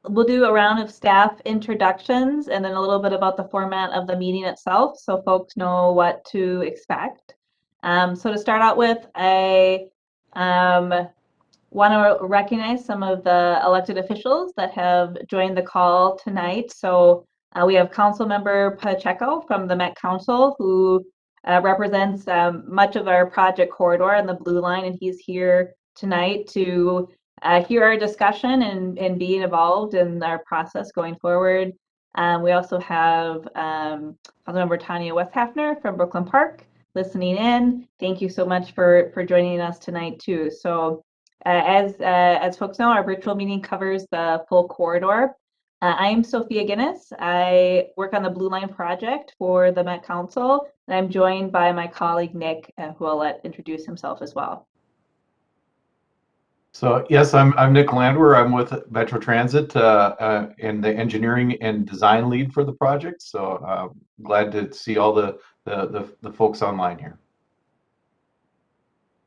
we'll do a round of staff introductions and then a little bit about the format of the meeting itself so folks know what to expect. So to start out with, I want to recognize some of the elected officials that have joined the call tonight. So we have Council Member Pacheco from the Met Council, who represents much of our project corridor and the Blue Line, and he's here tonight to hear our discussion and be involved in our process going forward. We also have Councilmember Tanya Westhafner from Brooklyn Park listening in. Thank you so much for joining us tonight too. So as folks know, our virtual meeting covers the full corridor. I am Sophia Guinness. I work on the Blue Line project for the Met Council, and I'm joined by my colleague Nick, who I'll let introduce himself as well. So yes, I'm Nick Landwehr. I'm with Metro Transit and the engineering and design lead for the project. So glad to see all the folks online here.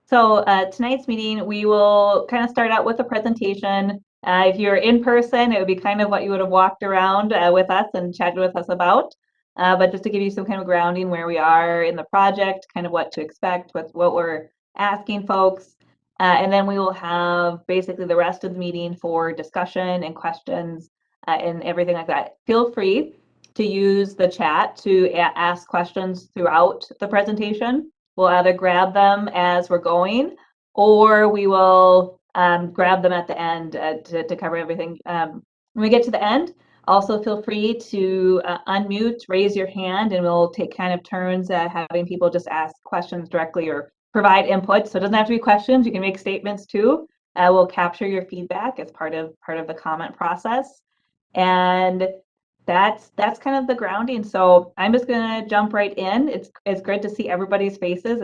So tonight's meeting, we will kind of start out with a presentation. If you're in person, it would be kind of what you would have walked around with us and chatted with us about. But just to give you some kind of grounding where we are in the project, kind of what to expect, what we're asking folks. And then we will have basically the rest of the meeting for discussion and questions and everything like that. Feel free to use the chat to ask questions throughout the presentation. We'll either grab them as we're going, or we will grab them at the end to cover everything. When we get to the end, also feel free to unmute, raise your hand, and we'll take kind of turns having people just ask questions directly or provide input. So it doesn't have to be questions. You can make statements too. We'll capture your feedback as part of the comment process. And that's kind of the grounding. So I'm just going to jump right in. It's great to see everybody's faces.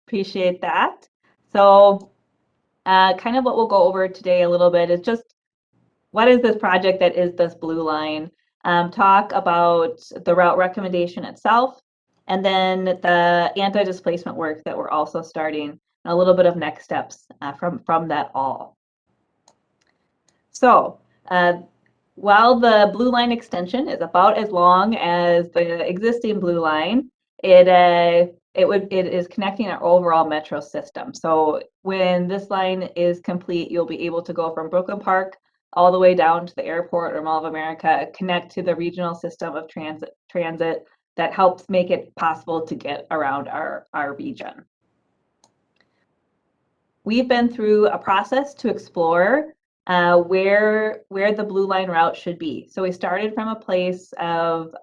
Appreciate that. So kind of what we'll go over today a little bit is just what is this project that is this Blue Line? Talk about the route recommendation itself, and then the anti-displacement work that we're also starting, and a little bit of next steps from that all. So while the Blue Line extension is about as long as the existing Blue Line, it is connecting our overall metro system. So when this line is complete, you'll be able to go from Brooklyn Park all the way down to the airport or Mall of America, connect to the regional system of transit that helps make it possible to get around our region. We've been through a process to explore where the Blue Line route should be. So we started from a place of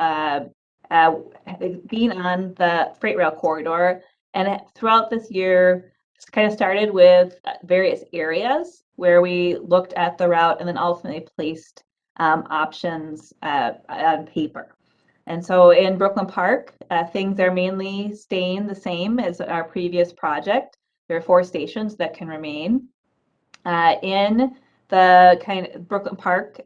being on the freight rail corridor, and throughout this year, it's kind of started with various areas where we looked at the route and then ultimately placed options on paper. And so in Brooklyn Park, things are mainly staying the same as our previous project. There are 4 stations that can remain. In the kind of Brooklyn Park,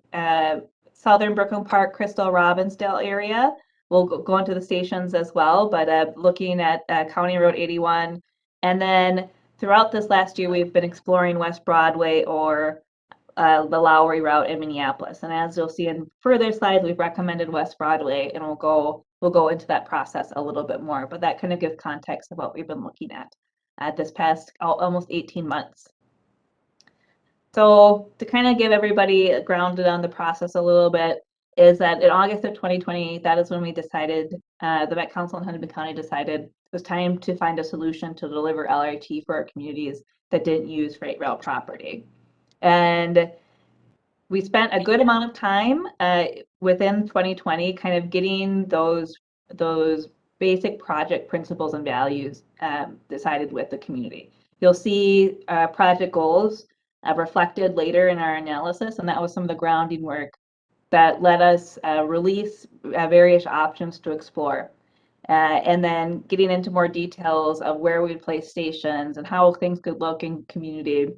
southern Brooklyn Park, Crystal, Robbinsdale area, we'll go into the stations as well, but looking at County Road 81. And then throughout this last year, we've been exploring West Broadway or the Lowry route in Minneapolis. And as you'll see in further slides, we've recommended West Broadway, and we'll go into that process a little bit more. But that kind of gives context of what we've been looking at this past almost 18 months. So to kind of give everybody grounded on the process a little bit, is that in August of 2020, that is when we decided, the Met Council in Hennepin County decided it was time to find a solution to deliver LRT for our communities that didn't use freight rail property. And we spent a good amount of time within 2020 kind of getting those basic project principles and values decided with the community. You'll see project goals reflected later in our analysis, and that was some of the grounding work that let us release various options to explore. And then getting into more details of where we'd place stations and how things could look in community,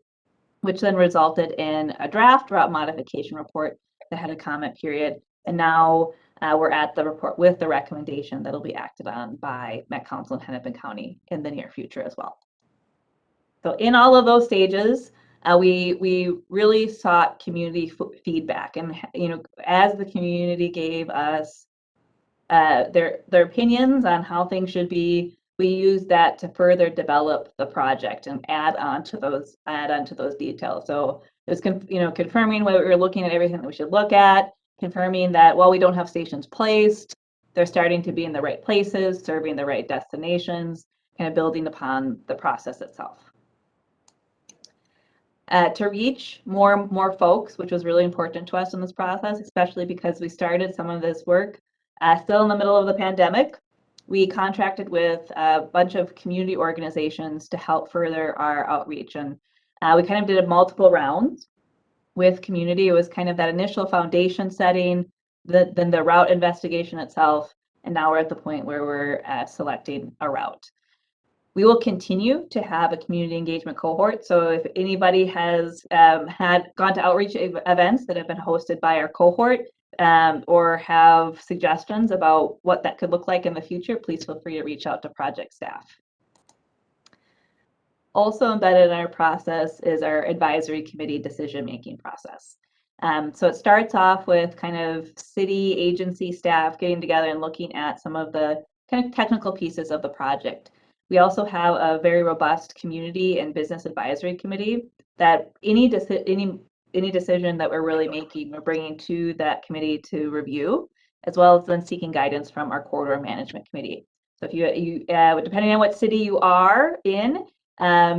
which then resulted in a draft route modification report that had a comment period. And now we're at the report with the recommendation that'll be acted on by Met Council in Hennepin County in the near future as well. So in all of those stages, We really sought community feedback, and as the community gave us their opinions on how things should be, we used that to further develop the project and add on to those details. So it was confirming what we were looking at, everything that we should look at, confirming that while we don't have stations placed, they're starting to be in the right places, serving the right destinations, kind of building upon the process itself. To reach more folks, which was really important to us in this process, especially because we started some of this work still in the middle of the pandemic. We contracted with a bunch of community organizations to help further our outreach, and we kind of did multiple rounds with community. It was kind of that initial foundation setting, then the route investigation itself, and now we're at the point where we're selecting a route. We will continue to have a community engagement cohort. So if anybody has gone to outreach events that have been hosted by our cohort or have suggestions about what that could look like in the future, please feel free to reach out to project staff. Also embedded in our process is our advisory committee decision-making process. So it starts off with kind of city agency staff getting together and looking at some of the kind of technical pieces of the project. We also have a very robust community and business advisory committee that any decision that we're really making, we're bringing to that committee to review, as well as then seeking guidance from our corridor management committee. So if you depending on what city you are in,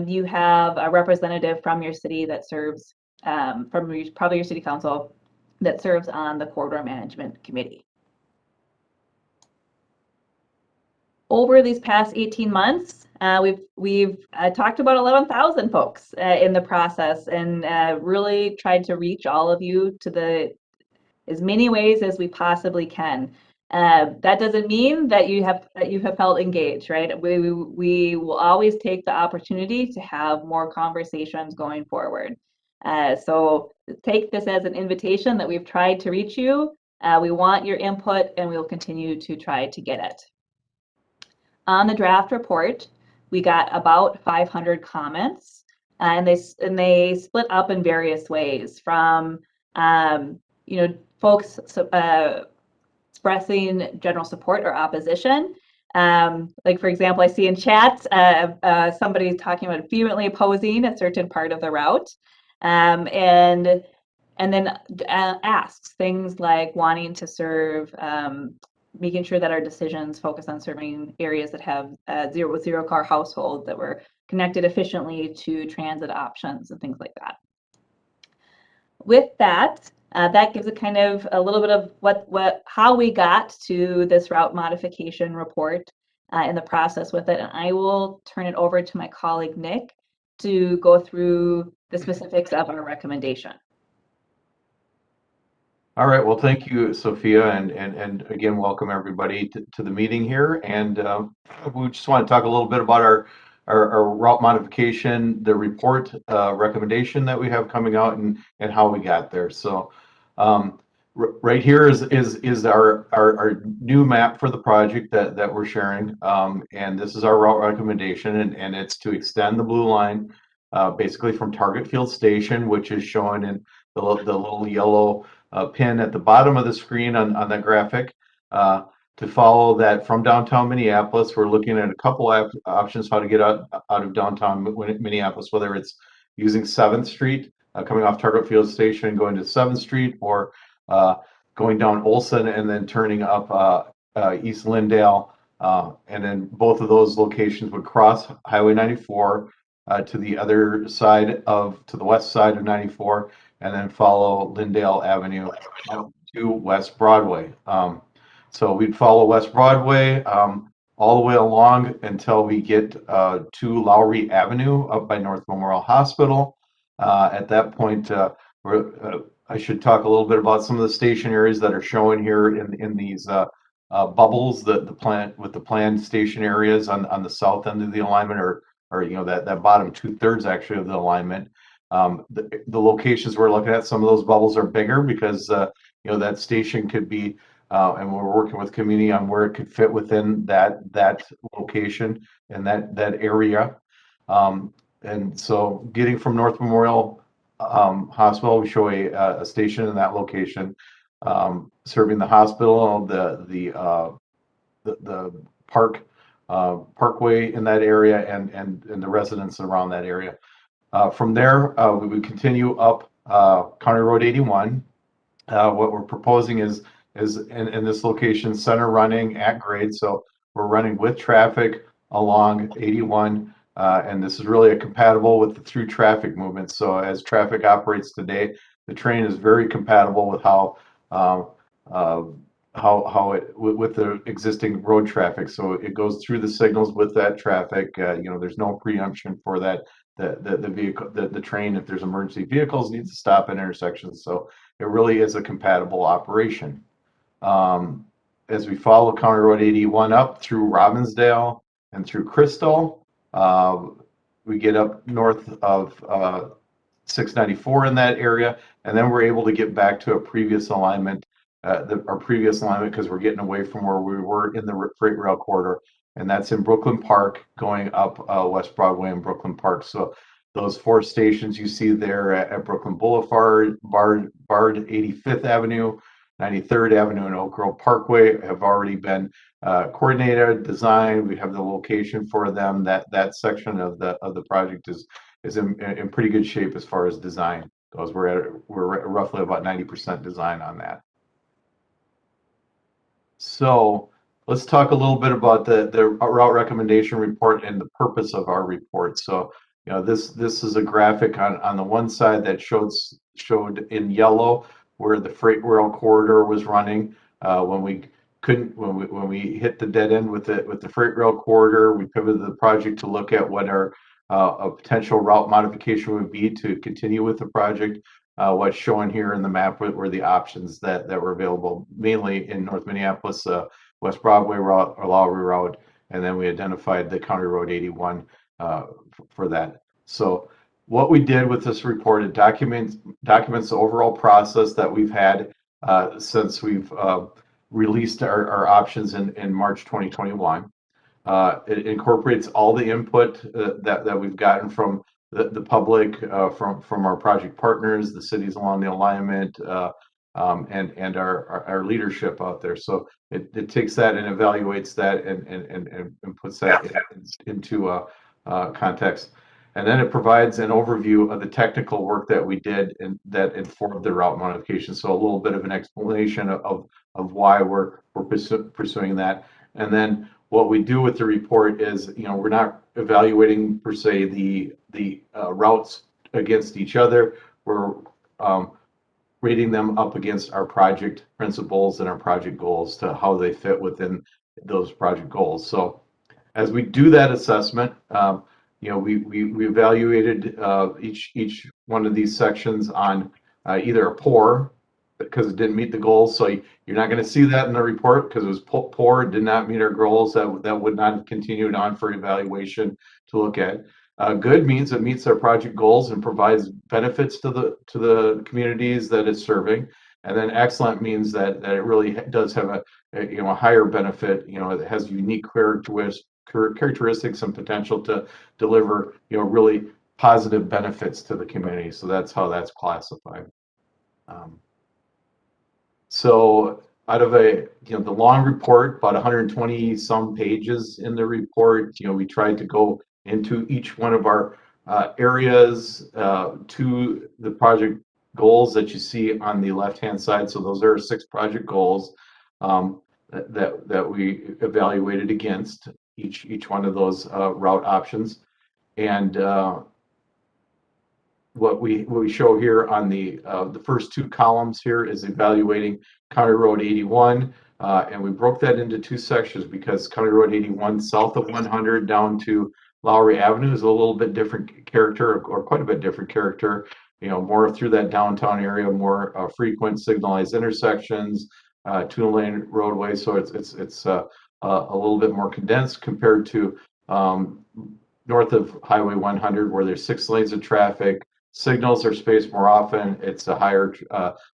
you have a representative from your city that serves, probably your city council, that serves on the corridor management committee. Over these past 18 months, we've talked about 11,000 folks in the process, and really tried to reach all of you to as many ways as we possibly can. That doesn't mean that you have felt engaged, right? We will always take the opportunity to have more conversations going forward. So take this as an invitation that we've tried to reach you. We want your input, and we will continue to try to get it. On the draft report, we got about 500 comments, and they split up in various ways, from folks expressing general support or opposition. Like, for example, I see in chat somebody talking about vehemently opposing a certain part of the route, and then asks things like wanting to serve, making sure that our decisions focus on serving areas that have zero car households, that were connected efficiently to transit options and things like that. With that, that gives a kind of a little bit of how we got to this route modification report in the process with it. And I will turn it over to my colleague Nick to go through the specifics of our recommendation. All right. Well, thank you, Sophia, and again, welcome everybody to the meeting here. And we just want to talk a little bit about our route modification, the report recommendation that we have coming out, and how we got there. So right here is our new map for the project that we're sharing, and this is our route recommendation, and it's to extend the blue line basically from Target Field Station, which is shown in the little yellow pin at the bottom of the screen on that graphic, to follow that from downtown Minneapolis. We're looking at a couple options how to get out of downtown Minneapolis, whether it's using 7th Street, coming off Target Field Station and going to 7th Street, or going down Olson and then turning up East Lyndale. And then both of those locations would cross Highway 94 to the other side to the west side of 94, and then follow Lyndale Avenue to West Broadway. So we'd follow West Broadway all the way along until we get to Lowry Avenue up by North Memorial Hospital. At that point, I should talk a little bit about some of the station areas that are shown here in these bubbles. The planned station areas on the south end of the alignment, or that bottom 2/3 actually of the alignment. The locations we're looking at, some of those bubbles are bigger because that station could be, and we're working with community on where it could fit within that location and that area. And so getting from North Memorial Hospital, we show a station in that location, serving the hospital, the park, parkway in that area, and the residents around that area. From there, we would continue up County Road 81. What we're proposing is in this location, center running at grade. So we're running with traffic along 81, and this is really compatible with the through traffic movement. So as traffic operates today, the train is very compatible with uh, uh, how it with the existing road traffic. So it goes through the signals with that traffic. There's no preemption for that. The vehicle, the train, if there's emergency vehicles, needs to stop at intersections. So it really is a compatible operation. Um, as we follow County Road 81 up through Robbinsdale and through Crystal, we get up north of 694 in that area, and then we're able to get back to a previous alignment, our previous alignment, because we're getting away from where we were in the freight rail corridor, and that's in Brooklyn Park, going up West Broadway and Brooklyn Park. So those 4 stations you see there at Brooklyn Boulevard, Bard 85th Avenue, 93rd Avenue, and Oak Grove Parkway have already been coordinated, designed. We have the location for them. That section of the project is in pretty good shape as far as design goes. We're roughly about 90% design on that. So let's talk a little bit about the route recommendation report and the purpose of our report. So this is a graphic on the one side that showed in yellow where the freight rail corridor was running when we hit the dead end with the freight rail corridor. We pivoted the project to look at what our a potential route modification would be to continue with the project. What's shown here in the map were the options that were available, mainly in North Minneapolis, West Broadway route or Lowry route, and then we identified the County Road 81 for that. So what we did with this report, it documents the overall process that we've had since we've released our options in March 2021. It incorporates all the input that we've gotten from the public, from our project partners, the cities along the alignment, and our leadership out there. So it takes that and evaluates that and puts that into context. And then it provides an overview of the technical work that we did and that informed the route modification. So a little bit of an explanation of why we're pursuing that. And then what we do with the report is, we're not evaluating per se the routes against each other. We're rating them up against our project principles and our project goals to how they fit within those project goals. So as we do that assessment, we evaluated each one of these sections on either a poor, because it didn't meet the goals. So you're not going to see that in the report because it was poor, did not meet our goals. That would not have continued on for evaluation to look at. Good means it meets our project goals and provides benefits to the communities that it's serving. And then excellent means that it really does have a higher benefit. It has unique characteristics and potential to deliver really positive benefits to the community. So that's how that's classified. So out of the long report, about 120 some pages in the report, we tried to go into each one of our areas to the project goals that you see on the left-hand side. So those are 6 project goals that we evaluated against each one of those route options. And what we show here on the first 2 columns here is evaluating County Road 81, and we broke that into 2 sections because County Road 81 south of 100 down to Lowry Avenue is a little bit different character, or quite a bit different character. More through that downtown area, more frequent signalized intersections, 2-lane roadway, so it's a little bit more condensed compared to north of Highway 100, where there's 6 lanes of traffic. Signals are spaced more often. It's a higher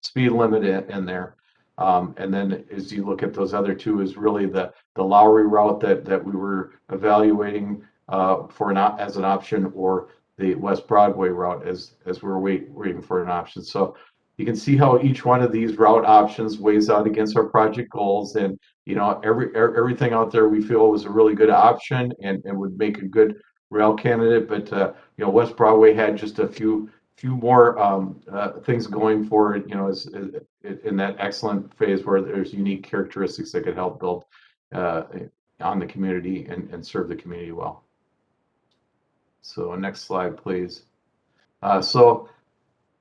speed limit in there. And then as you look at those other 2 is really the Lowry route that we were evaluating as an option, or the West Broadway route as we're waiting for an option. So you can see how each one of these route options weighs out against our project goals, and everything out there we feel was a really good option and would make a good rail candidate. But West Broadway had just a few more things going for it, in that excellent phase where there's unique characteristics that could help build uh, on the community and serve the community well. So next slide, please. So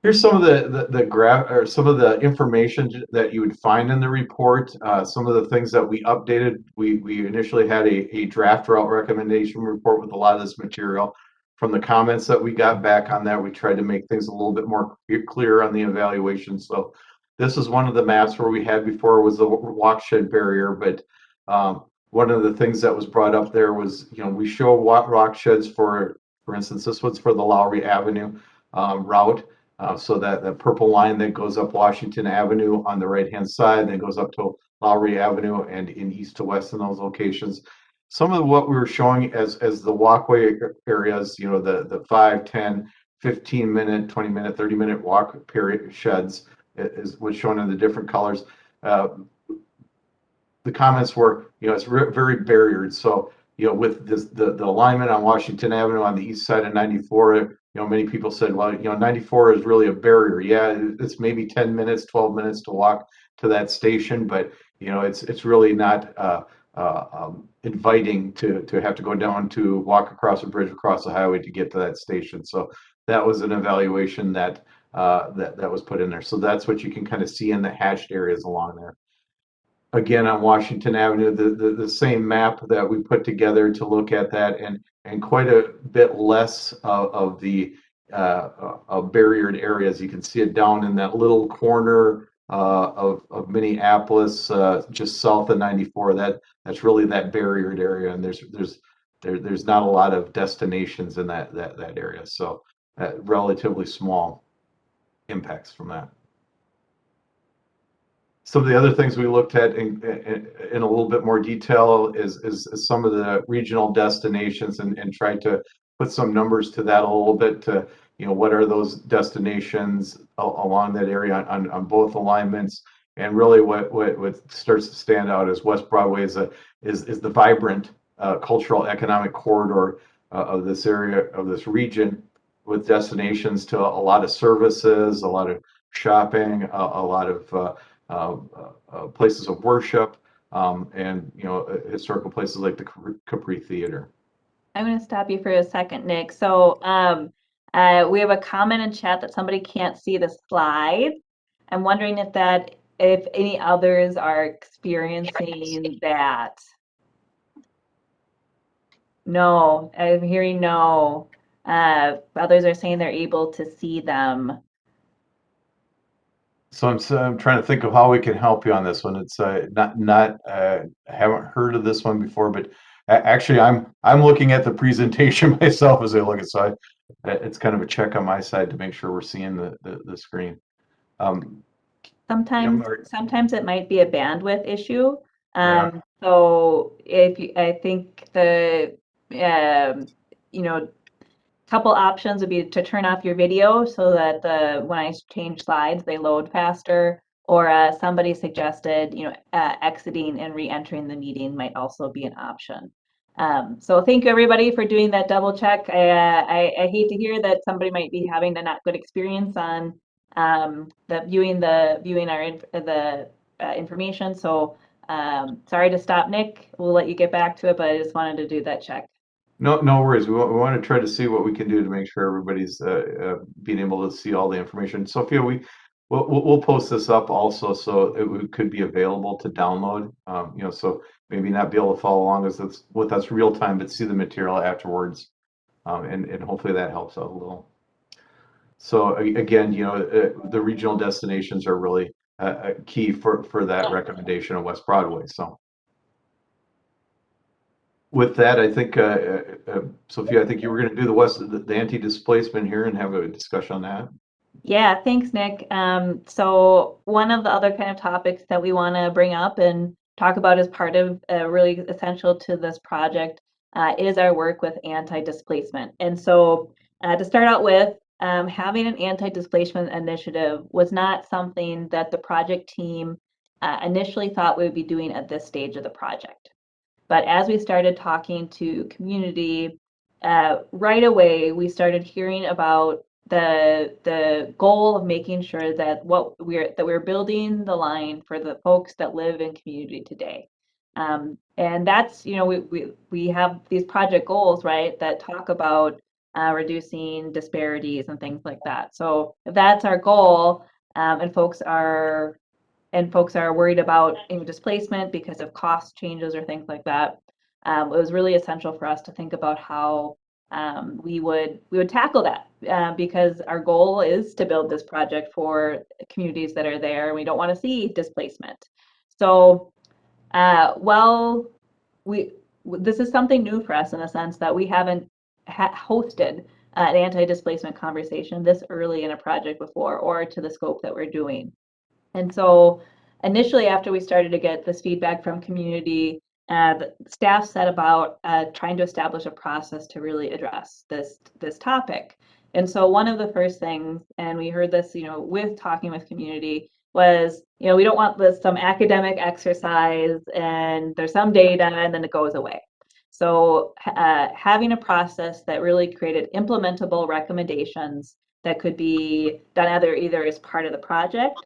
here's some of the graph or some of the information that you would find in the report. Some of the things that we updated. We initially had a draft route recommendation report with a lot of this material. From the comments that we got back on that, we tried to make things a little bit more clear on the evaluation. So this is one of the maps where we had before was the walkshed barrier, but one of the things that was brought up there was, we show rock sheds for instance, this one's for the Lowry Avenue route. So that purple line that goes up Washington Avenue on the right-hand side, then goes up to Lowry Avenue and in east to west in those locations. Some of what we were showing as the walkway areas, the 5, 10, 15-minute, 20-minute, 30-minute walk period sheds is what's shown in the different colors. The comments were, it's very barriered. So, with this, the alignment on Washington Avenue on the east side of 94, many people said, well, 94 is really a barrier. Yeah, it's maybe 10 minutes, 12 minutes to walk to that station, but it's really not inviting to have to go down to walk across a bridge across the highway to get to that station. So that was an evaluation that was put in there. So that's what you can kind of see in the hatched areas along there. Again, on Washington Avenue, the same map that we put together to look at that, and quite a bit less of the barriered areas. You can see it down in that little corner of Minneapolis, just south of 94. That's really that barriered area, and there's not a lot of destinations in that area. So relatively small impacts from that. Some of the other things we looked at in a little bit more detail is some of the regional destinations, and tried to put some numbers to that a little bit to, what are those destinations along that area on both alignments. And really what starts to stand out is West Broadway is the vibrant cultural economic corridor of this area, of this region, with destinations to a lot of services, a lot of shopping, a lot of places of worship, and historical places like the Capri Theater. I'm going to stop you for a second, Nick. So we have a comment in chat that somebody can't see the slide. I'm wondering if any others are experiencing that. No, I'm hearing no. Others are saying they're able to see them. So I'm trying to think of how we can help you on this one. It's not I haven't heard of this one before, but actually I'm looking at the presentation myself as I look at, so it's kind of a check on my side to make sure we're seeing the screen. Sometimes it might be a bandwidth issue. Yeah. So I think the couple options would be to turn off your video so that when I change slides, they load faster. Or somebody suggested, exiting and re-entering the meeting might also be an option. So thank you everybody for doing that double check. I hate to hear that somebody might be having a not good experience on viewing our information. So sorry to stop, Nick. We'll let you get back to it, but I just wanted to do that check. No worries. We want to try to see what we can do to make sure everybody's being able to see all the information. Sophia, we'll post this up also, so it could be available to download. So maybe not be able to follow along with us real time, but see the material afterwards, and hopefully that helps out a little. So again, the regional destinations are really key for that recommendation of West Broadway. So. With that, I think, Sophia, I think you were going to do the anti-displacement here and have a discussion on that. Yeah, thanks, Nick. So one of the other kind of topics that we want to bring up and talk about as part of really essential to this project is our work with anti-displacement. And so To start out with, having an anti-displacement initiative was not something that the project team initially thought we would be doing at this stage of the project. But as we started talking to community, right away we started hearing about the goal of making sure that we're building the line for the folks that live in community today. And that's, we have these project goals, right, that talk about reducing disparities and things like that. So if that's our goal, and folks are worried about displacement because of cost changes or things like that, it was really essential for us to think about how we would tackle that, because our goal is to build this project for communities that are there, and we don't want to see displacement. So, well, this is something new for us in the sense that we haven't hosted an anti-displacement conversation this early in a project before, or to the scope that we're doing. And so initially, after we started to get this feedback from community, the staff set about trying to establish a process to really address this topic. And so one of the first things, and we heard this, with talking with community, was, we don't want some academic exercise and there's some data and then it goes away. So having a process that really created implementable recommendations that could be done either as part of the project,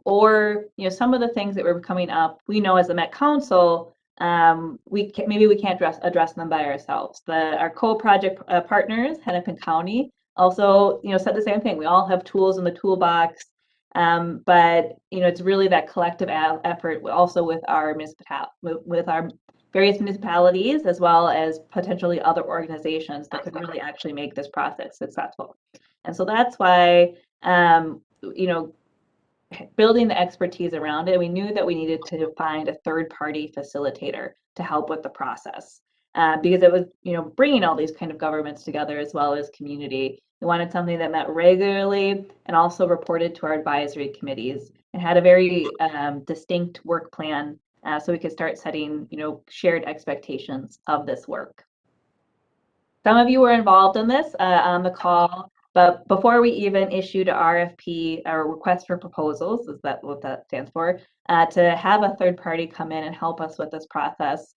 or some of the things that were coming up, we know as the Met Council, maybe we can't address them by ourselves. Our co-project partners, Hennepin County, also said the same thing. We all have tools in the toolbox, but it's really that collective effort also with our various municipalities, as well as potentially other organizations that could really actually make this process successful. And so that's why building the expertise around it, we knew that we needed to find a third-party facilitator to help with the process, because it was, bringing all these kind of governments together as well as community. We wanted something that met regularly and also reported to our advisory committees and had a very distinct work plan, so we could start setting, shared expectations of this work. Some of you were involved in this on the call. But before we even issued a RFP, or request for proposals, is that what that stands for, to have a third party come in and help us with this process,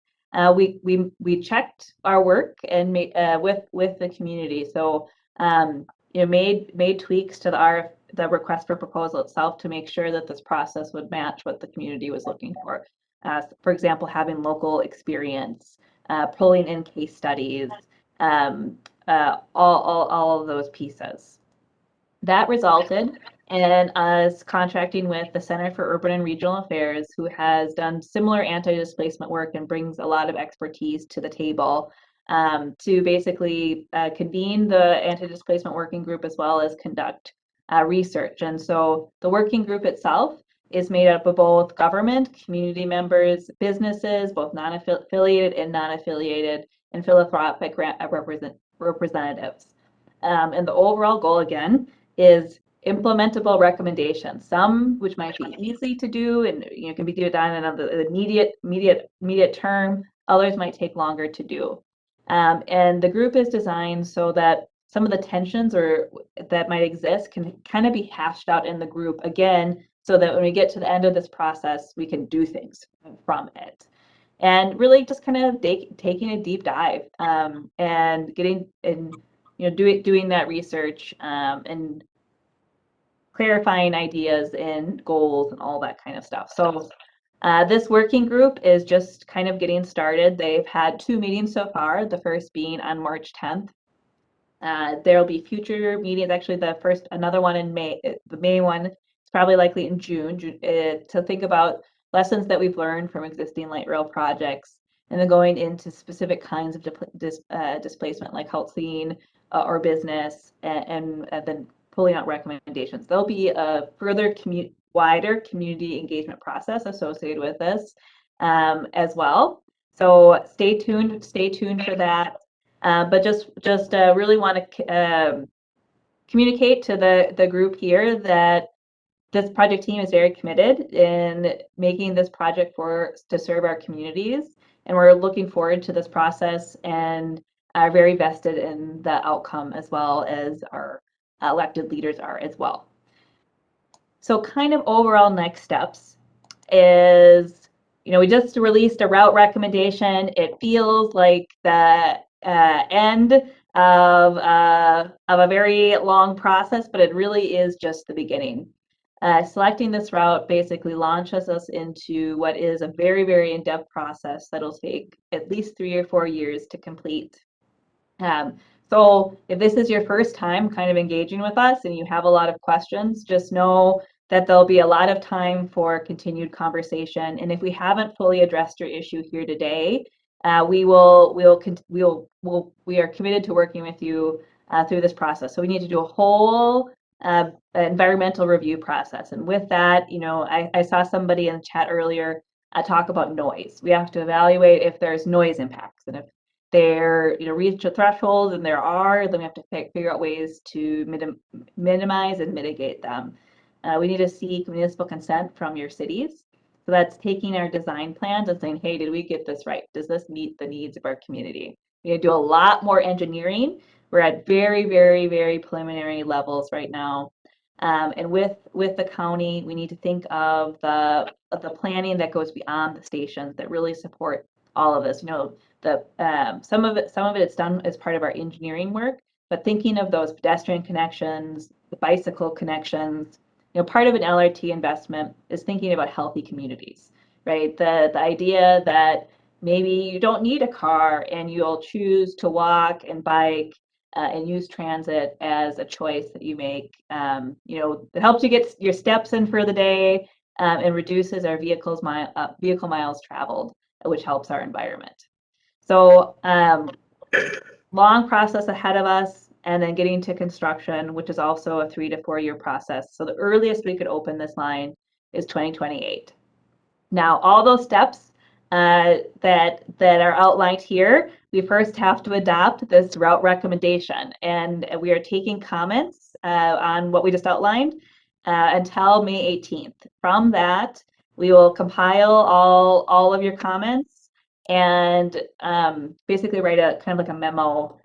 we checked our work and made with the community. So made tweaks to the request for proposal itself to make sure that this process would match what the community was looking for. For example, having local experience, pulling in case studies. All of those pieces. That resulted in us contracting with the Center for Urban and Regional Affairs, who has done similar anti-displacement work and brings a lot of expertise to the table, to basically convene the anti-displacement working group as well as conduct research. And so the working group itself is made up of both government, community members, businesses, both non-affiliated and non-affiliated, and philanthropic representatives. And the overall goal, again, is implementable recommendations, some which might be easy to do and can be done in the immediate term, others might take longer to do. And the group is designed so that some of the tensions that might exist can kind of be hashed out in the group again, so that when we get to the end of this process, we can do things from it. And really just kind of taking a deep dive, and doing that research, and clarifying ideas and goals and all that kind of stuff. So this working group is just kind of getting started. They've had 2 meetings so far, the first being on March 10th. There'll be future meetings, actually another one in May. The May one is probably likely in June, to think about lessons that we've learned from existing light rail projects, and then going into specific kinds of displacement like housing or business, and then pulling out recommendations. There'll be a further wider community engagement process associated with this, as well. So stay tuned for that. But just really want to communicate to the group here that this project team is very committed in making this project to serve our communities, and we're looking forward to this process and are very vested in the outcome, as well as our elected leaders are as well. So kind of overall next steps is, we just released a route recommendation. It feels like the end of a very long process, but it really is just the beginning. Selecting this route basically launches us into what is a very, very in-depth process that'll take at least 3 or 4 years to complete. So if this is your first time kind of engaging with us and you have a lot of questions, just know that there'll be a lot of time for continued conversation. And if we haven't fully addressed your issue here today, we are committed to working with you through this process. So we need to do a whole environmental review process. And with that, I saw somebody in the chat earlier talk about noise. We have to evaluate if there's noise impacts, and if they're reach a threshold, and then we have to figure out ways to minimize and mitigate them. We need to seek municipal consent from your cities. So that's taking our design plans and saying, hey, did we get this right? Does this meet the needs of our community? We need to do a lot more engineering. We're at very, very, very preliminary levels right now. And with the county, we need to think of the planning that goes beyond the stations that really support all of this. Some of it is done as part of our engineering work, but thinking of those pedestrian connections, the bicycle connections, part of an LRT investment is thinking about healthy communities, right? The idea that maybe you don't need a car and you'll choose to walk and bike and use transit as a choice that you make. It helps you get your steps in for the day and reduces our vehicle miles traveled, which helps our environment. So long process ahead of us, and then getting to construction, which is also a 3 to 4 year process. So the earliest we could open this line is 2028. Now, all those steps that are outlined here, we first have to adopt this route recommendation, and we are taking comments on what we just outlined until May 18th. From that, we will compile all of your comments and basically write a kind of like a memo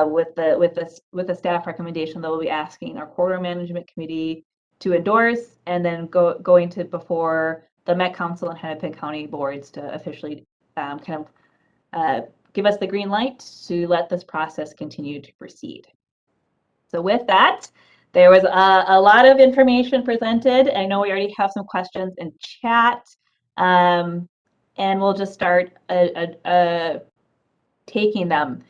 with the staff recommendation that we'll be asking our corridor management committee to endorse, and then going to before the Met Council and Hennepin County boards to officially give us the green light to let this process continue to proceed. So with that, there was a lot of information presented. I know we already have some questions in chat, and we'll just start taking them.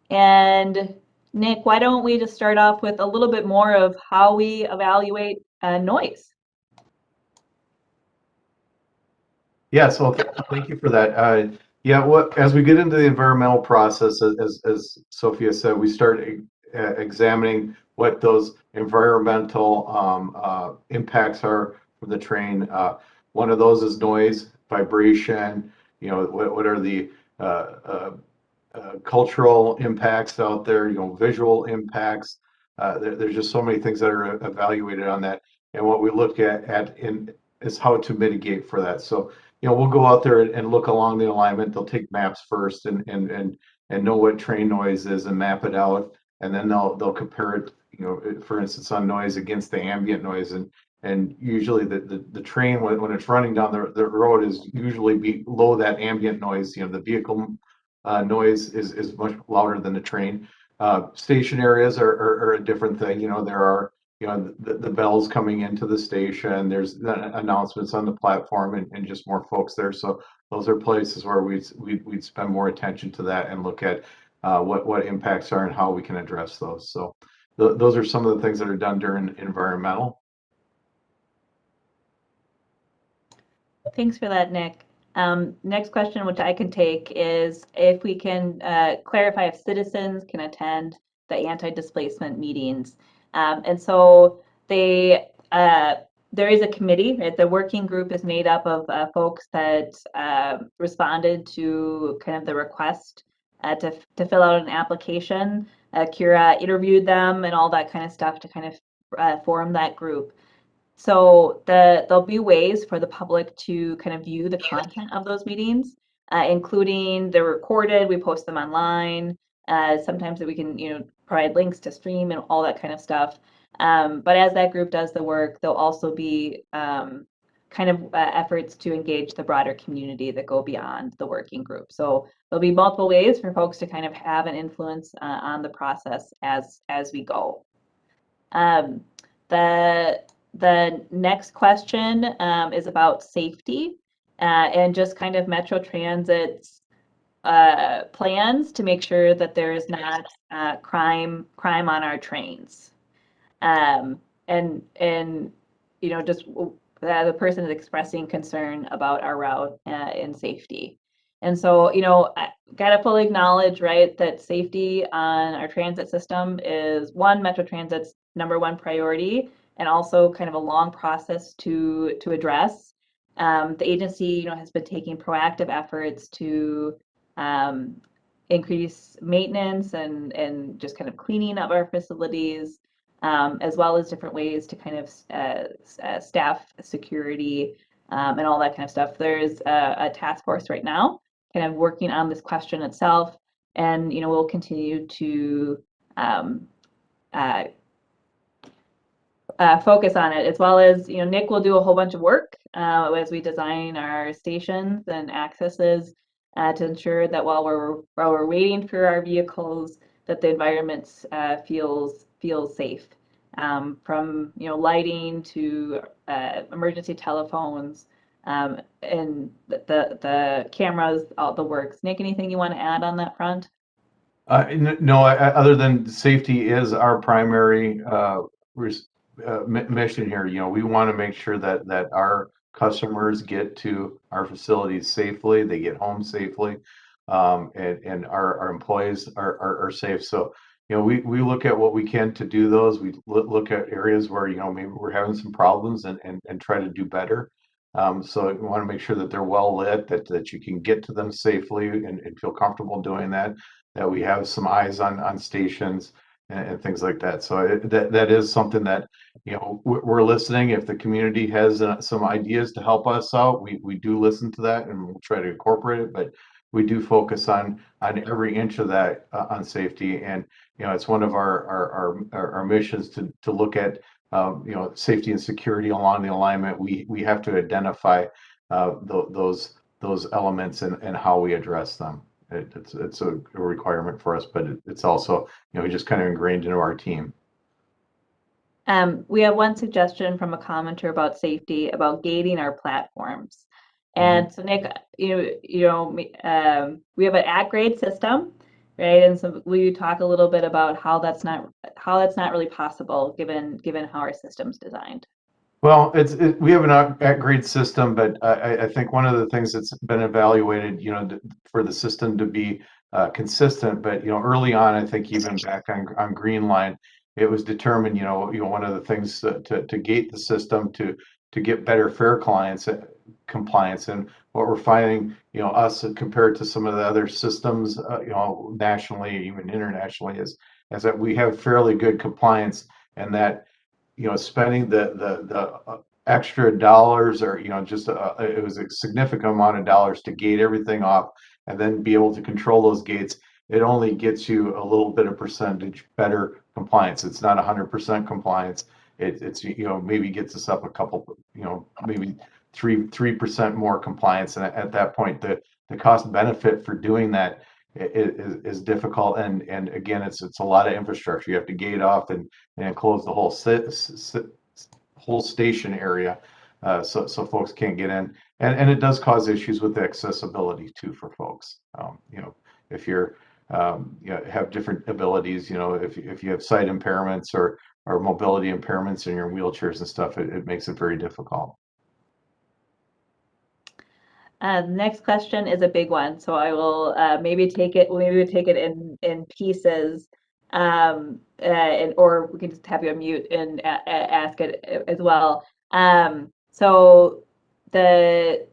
And Nick, why don't we just start off with a little bit more of how we evaluate noise? Yeah, so thank you for that. As we get into the environmental process, as Sophia said, we start examining what those environmental impacts are from the train. One of those is noise, vibration. What are the cultural impacts out there? Visual impacts. There's just so many things that are evaluated on that, and what we look at is how to mitigate for that. So we'll go out there and look along the alignment. They'll take maps first and know what train noise is and map it out, and then they'll compare it, for instance, on noise against the ambient noise. And usually the train, when it's running down the road, is usually below that ambient noise. The vehicle noise is much louder than the train. Station areas are a different thing. There are the bells coming into the station. There's announcements on the platform and just more folks there. So those are places where we'd spend more attention to that and look at what impacts are and how we can address those. So those are some of the things that are done during environmental. Thanks for that, Nick. Next question, which I can take, is if we can clarify if citizens can attend the anti-displacement meetings. And so there is a committee, right? The working group is made up of folks that responded to kind of the request to fill out an application. Kira interviewed them and all that kind of stuff to kind of form that group. So there'll be ways for the public to kind of view the content of those meetings. including they're recorded. We post them online. Sometimes we can, provide links to stream and all that kind of stuff. But as that group does the work, there'll also be kind of efforts to engage the broader community that go beyond the working group. So there'll be multiple ways for folks to kind of have an influence on the process as we go. The next question is about safety and just kind of Metro Transit's plans to make sure that there is not crime on our trains. And just the person is expressing concern about our route and safety. And so, I gotta fully acknowledge, right, that safety on our transit system is Metro Transit's #1 priority, and also kind of a long process to address. The agency, has been taking proactive efforts to increase maintenance and just kind of cleaning of our facilities, as well as different ways to kind of staff security and all that kind of stuff. There's a task force right now kind of working on this question itself, and we'll continue to focus on it, as well as Nick will do a whole bunch of work as we design our stations and accesses to ensure that while we're waiting for our vehicles, that the environment feels safe, from lighting to emergency telephones, and the cameras, all the works. Nick, anything you want to add on that front? No, other than safety is our primary mission here. We want to make sure that our customers get to our facilities safely, they get home safely, and our employees are safe. So, we look at what we can to do those. We look at areas where, maybe we're having some problems and try to do better. So we want to make sure that they're well lit, that you can get to them safely and feel comfortable doing that we have some eyes on stations and things like that. So that is something that, we're listening. If the community has some ideas to help us out, we do listen to that and we'll try to incorporate it. But we do focus on every inch of that on safety. And, it's one of our missions to look at, safety and security along the alignment. We have to identify those elements and how we address them. It's a requirement for us, but it's also, just kind of ingrained into our team. We have one suggestion from a commenter about safety, about gating our platforms. And so Nick, we have an at-grade system, right? And so will you talk a little bit about how that's not really possible given how our system's designed? Well, we have an at-grade system, but I think one of the things that's been evaluated, for the system to be consistent, but early on, I think even back on Green Line, it was determined, one of the things to gate the system to get better fare compliance, and what we're finding, us compared to some of the other systems, nationally, even internationally, is that we have fairly good compliance, and that spending the extra dollars, or just it was a significant amount of dollars to gate everything off and then be able to control those gates. It only gets you a little bit of percentage better compliance. It's not 100% compliance. It's maybe gets us up a couple, maybe 3% more compliance, and at that point the cost benefit for doing that is difficult, and again, it's a lot of infrastructure. You have to gate off and close the whole whole station area, so folks can't get in, and it does cause issues with the accessibility too for folks. If you're have different abilities, if you have sight impairments or mobility impairments in your wheelchairs and stuff, it makes it very difficult. The next question is a big one, so I will maybe take it in pieces, or we can just have you unmute and ask it as well. So the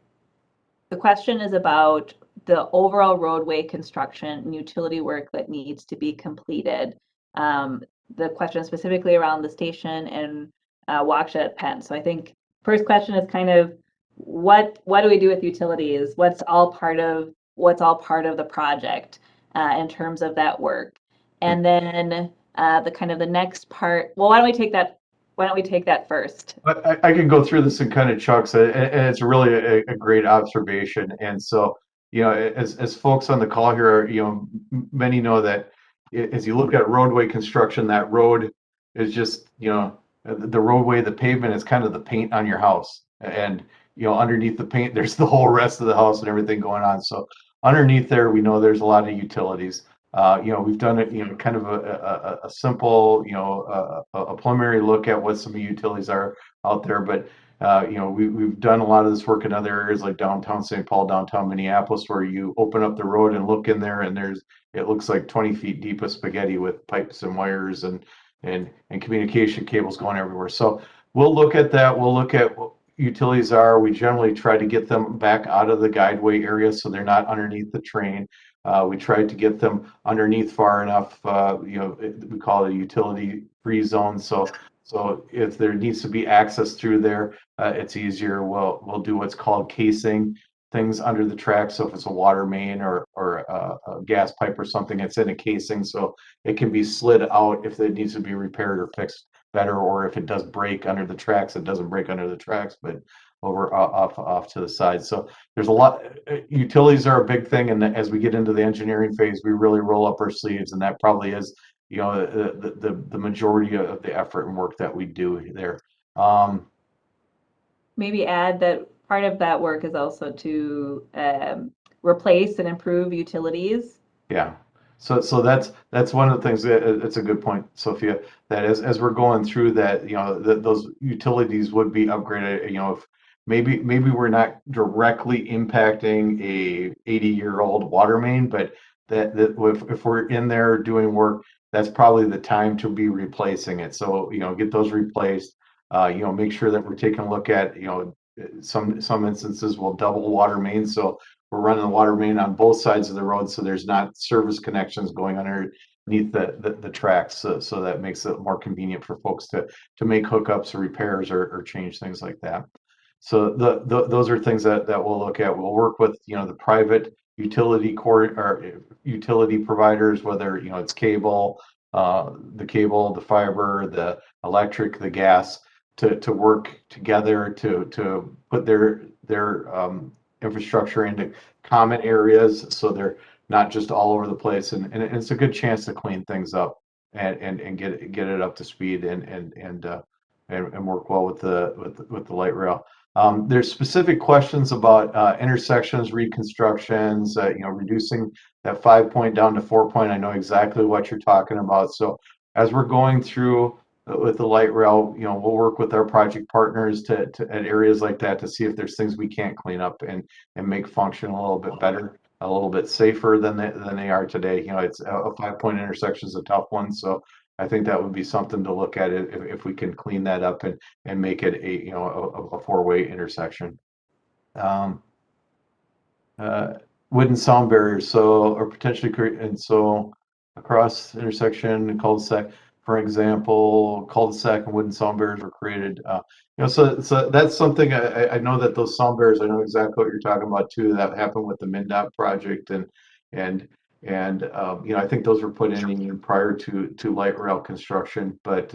question is about the overall roadway construction and utility work that needs to be completed. The question is specifically around the station and Waukesha Penn. So I think first question is kind of what do we do with utilities? What's all part of what's all part of the project in terms of that work. And then the kind of the next part, well, why don't we take that first? I can go through this in kind of chunks, and it's really a great observation. And so, as folks on the call here, many know that as you look at roadway construction, that road is just, the roadway, the pavement is kind of the paint on your house. And, underneath the paint, there's the whole rest of the house and everything going on. So underneath there, we know there's a lot of utilities. We've done it, kind of a simple, a preliminary look at what some of the utilities are out there. But we've done a lot of this work in other areas like downtown St. Paul, downtown Minneapolis, where you open up the road and look in there, and it looks like 20 feet deep of spaghetti with pipes and wires and communication cables going everywhere. So we'll look at that. We'll look at what utilities are. We generally try to get them back out of the guideway area so they're not underneath the train. We tried to get them underneath far enough, we call it a utility free zone. So if there needs to be access through there, it's easier. We'll do what's called casing things under the track. So if it's a water main or a gas pipe or something, it's in a casing, so it can be slid out if it needs to be repaired or fixed better, or if it does break under the tracks, it doesn't break under the tracks, but over off to the side. So there's a lot. Utilities are a big thing, and as we get into the engineering phase, we really roll up our sleeves, and that probably is the majority of the effort and work that we do there. Maybe add that part of that work is also to replace and improve utilities. Yeah. So that's one of the things that it's a good point, Sophia, that as we're going through that, those utilities would be upgraded, if maybe we're not directly impacting a 80-year-old water main, but that if we're in there doing work, that's probably the time to be replacing it. So, get those replaced, make sure that we're taking a look at, some instances will double water mains. So we're running the water main on both sides of the road, so there's not service connections going underneath the tracks. So that makes it more convenient for folks to make hookups or repairs or change things like that. So those are things that we'll look at. We'll work with the private utility utility providers, whether it's cable, the fiber, the electric, the gas, to work together to put their infrastructure into common areas, so they're not just all over the place, and it's a good chance to clean things up and get it up to speed and work well with the light rail. There's specific questions about intersections, reconstructions, reducing that 5-point down to 4-point. I know exactly what you're talking about. So as we're going through with the light rail, we'll work with our project partners to at areas like that to see if there's things we can't clean up and make function a little bit better, a little bit safer than they are today. It's a 5-point intersection is a tough one, so I think that would be something to look at if we can clean that up and make it a 4-way intersection. Wooden sound barriers, so or potentially create, and so across intersection cul-de-sac. For example, cul-de-sac and wooden sound barriers were created. So that's something I know that those sound barriers. I know exactly what you're talking about too. That happened with the MnDOT project, and I think those were put in even prior to light rail construction. But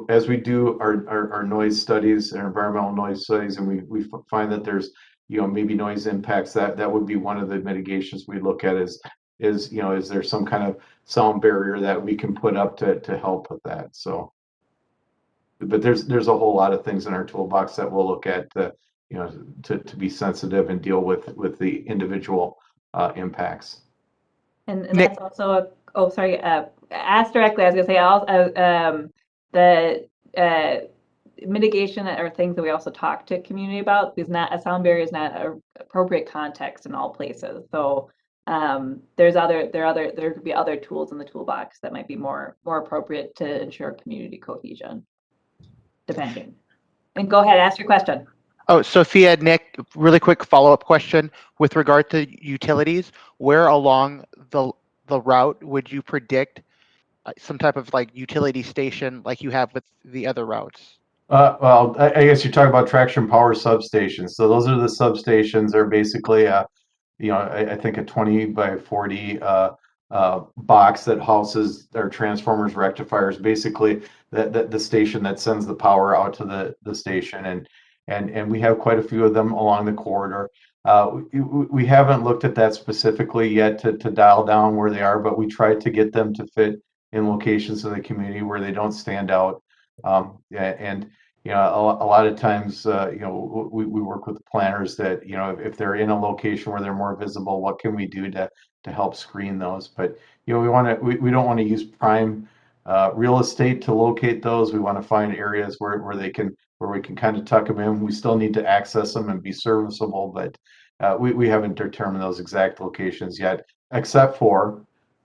as we do our noise studies, our environmental noise studies, and we find that there's maybe noise impacts, that would be one of the mitigations we look at is there some kind of sound barrier that we can put up to help with that. So, but there's a whole lot of things in our toolbox that we'll look at to be sensitive and deal with the individual impacts. And that's also ask directly. I was gonna say also the mitigation are things that we also talk to community about, because a sound barrier is not an appropriate context in all places. So there could be other tools in the toolbox that might be more appropriate to ensure community cohesion, depending. And go ahead, ask your question. Oh, Sophia, Nick, really quick follow-up question with regard to utilities. Where along the route would you predict some type of utility station like you have with the other routes? Well, I guess you're talking about traction power substations. So those are the substations. They're basically I think a 20 by 40 box that houses our transformers, rectifiers, basically the station that sends the power out to the station, and we have quite a few of them along the corridor. We haven't looked at that specifically yet to dial down where they are, but we try to get them to fit in locations in the community where they don't stand out. And a lot of times, we work with the planners that, if they're in a location where they're more visible, what can we do to help screen those? But, we don't want to use prime real estate to locate those. We want to find areas where we can kind of tuck them in. We still need to access them and be serviceable, but we haven't determined those exact locations yet, except for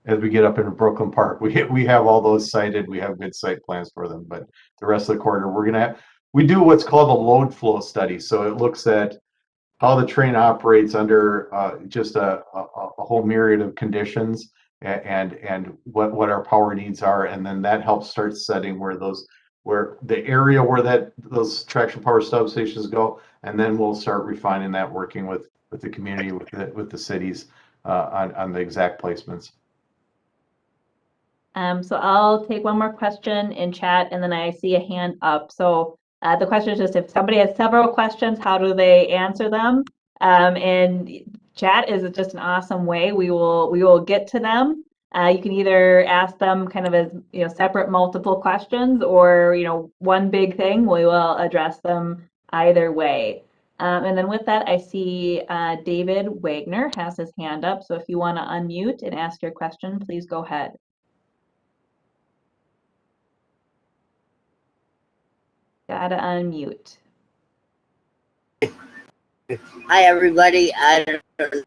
as we get up into Brooklyn Park. We have all those cited. We have good site plans for them, but the rest of the corridor, we do what's called a load flow study. So it looks at how the train operates under just a whole myriad of conditions, and what our power needs are, and then that helps start setting where the area where those traction power substations go, and then we'll start refining that, working with the community, with the cities on the exact placements. So I'll take one more question in chat, and then I see a hand up. So the question is just, if somebody has several questions, how do they answer them? And chat is just an awesome way. We will get to them. You can either ask them kind of as separate multiple questions, or one big thing. We will address them either way. And then with that, I see David Wagner has his hand up. So if you want to unmute and ask your question, please go ahead. Gotta unmute. Hi, everybody. I don't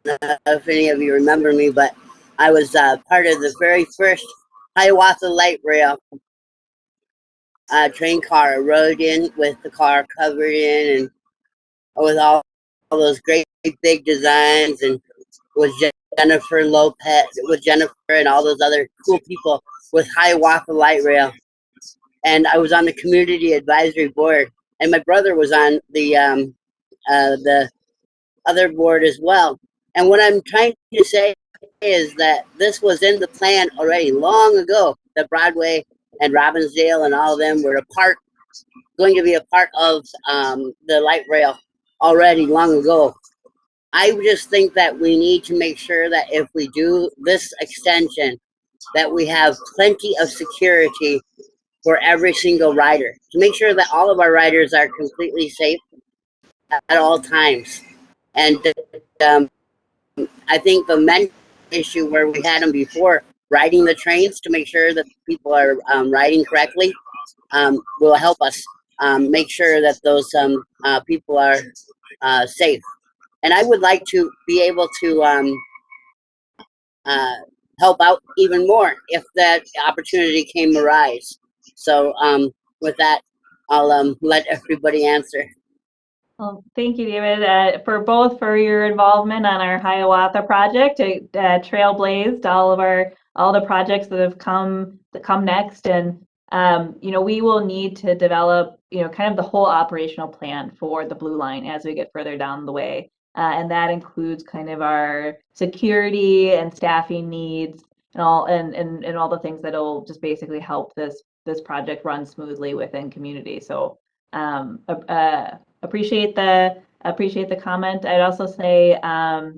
know if any of you remember me, but I was part of the very first Hiawatha Light Rail train car. Rode in with the car covered in, and with all those great big designs, and with Jennifer Lopez, with Jennifer and all those other cool people with Hiawatha Light Rail. And I was on the community advisory board, and my brother was on the other board as well. And what I'm trying to say is that this was in the plan already long ago, that Broadway and Robbinsdale and all of them were going to be a part of the light rail already long ago. I just think that we need to make sure that if we do this extension, that we have plenty of security for every single rider, to make sure that all of our riders are completely safe at all times. And I think the main issue where we had them before, riding the trains to make sure that people are riding correctly, will help us make sure that those people are safe. And I would like to be able to help out even more if that opportunity came arise. So with that, I'll let everybody answer. Well, thank you, David, for your involvement on our Hiawatha project. It trailblazed all the projects that have come next, and we will need to develop kind of the whole operational plan for the Blue Line as we get further down the way, and that includes kind of our security and staffing needs and all the things that'll just basically help this project run smoothly within community. So. Appreciate the comment. I'd also say our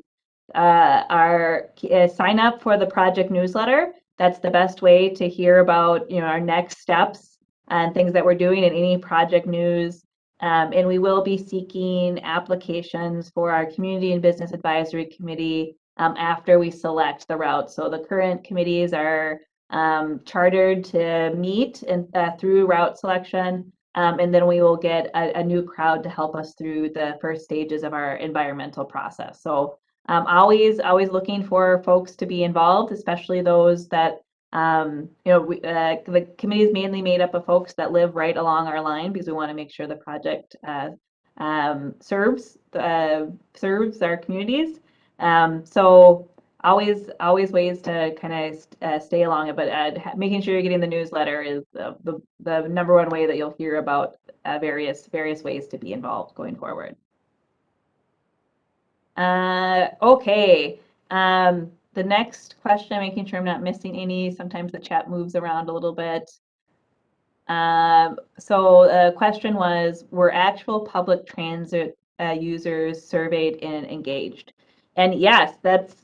sign up for the project newsletter. That's the best way to hear about our next steps and things that we're doing in any project news. And we will be seeking applications for our Community and Business Advisory Committee after we select the route. So the current committees are chartered to meet and through route selection. And then we will get a new crowd to help us through the first stages of our environmental process. So always looking for folks to be involved, especially those that, the committee is mainly made up of folks that live right along our line, because we want to make sure the project serves our communities. So always ways to kind of stay along it, but making sure you're getting the newsletter is the number one way that you'll hear about various ways to be involved going forward. Okay. The next question, making sure I'm not missing any. Sometimes the chat moves around a little bit. So the question was, were actual public transit users surveyed and engaged? And yes,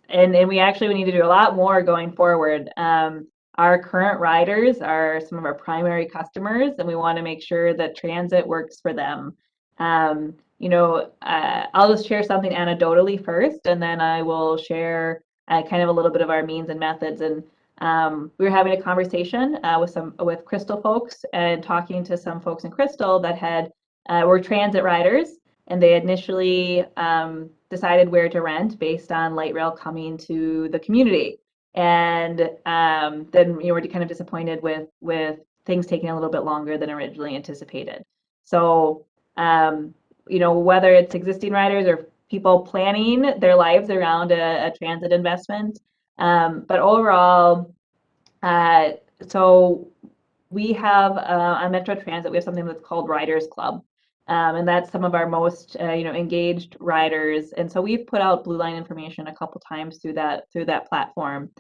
and we actually need to do a lot more going forward. Our current riders are some of our primary customers, and we want to make sure that transit works for them. I'll just share something anecdotally first, and then I will share kind of a little bit of our means and methods. And we were having a conversation with Crystal folks and talking to some folks in Crystal that were transit riders, and they initially decided where to rent based on light rail coming to the community. And then we're kind of disappointed with things taking a little bit longer than originally anticipated. So whether it's existing riders or people planning their lives around a transit investment. But overall, so we have on Metro Transit, we have something that's called Riders Club. And that's some of our most engaged riders. And so we've put out Blue Line information a couple times through that platform.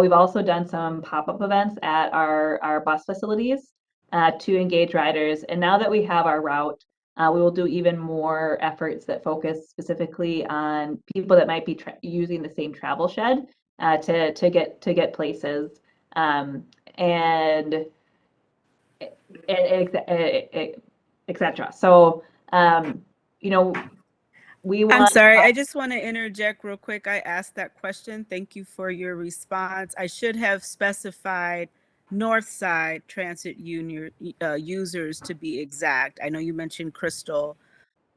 We've also done some pop-up events at our bus facilities to engage riders. And now that we have our route, we will do even more efforts that focus specifically on people that might be using the same travel shed to get places, and etc. So we want. I'm sorry, I just want to interject real quick. I asked that question. Thank you for your response. I should have specified North Side Transit users to be exact. I know you mentioned Crystal,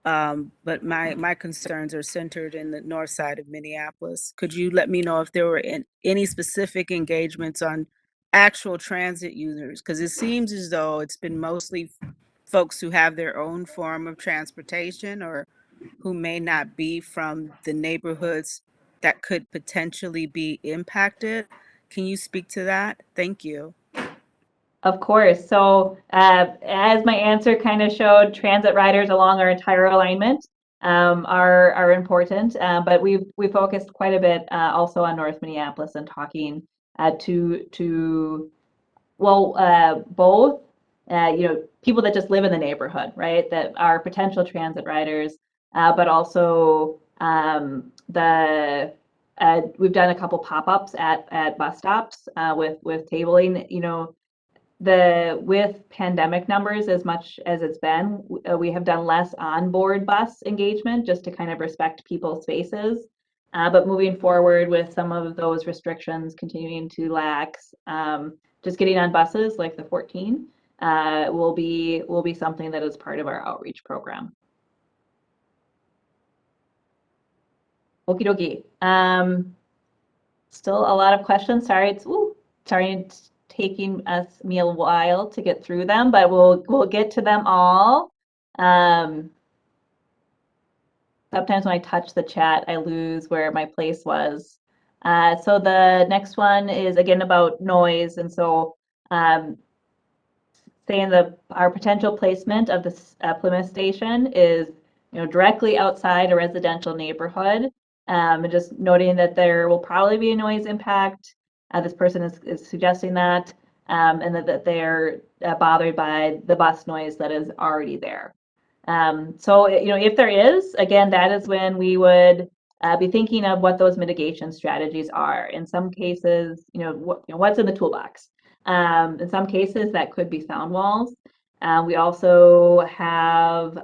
but my concerns are centered in the north side of Minneapolis. Could you let me know if there were any specific engagements on actual transit users? Because it seems as though it's been mostly folks who have their own form of transportation or who may not be from the neighborhoods that could potentially be impacted. Can you speak to that? Thank you. Of course. So as my answer kind of showed, transit riders along our entire alignment are important, but we focused quite a bit also on North Minneapolis and talking to both people that just live in the neighborhood, right? That are potential transit riders, but also we've done a couple pop-ups at bus stops with tabling. With pandemic numbers, as much as it's been, we have done less onboard bus engagement just to kind of respect people's spaces. But moving forward with some of those restrictions continuing to lax, just getting on buses like the 14 will be something that is part of our outreach program. Okie dokie. Still a lot of questions. Sorry, it's taking me a while to get through them, but we'll get to them all. Sometimes when I touch the chat, I lose where my place was. So the next one is again about noise, and so saying that our potential placement of this Plymouth station is directly outside a residential neighborhood, and just noting that there will probably be a noise impact. This person is suggesting that, and that they're bothered by the bus noise that is already there. So if there is, again, that is when we would be thinking of what those mitigation strategies are. In some cases, what's in the toolbox. In some cases, that could be sound walls. We also have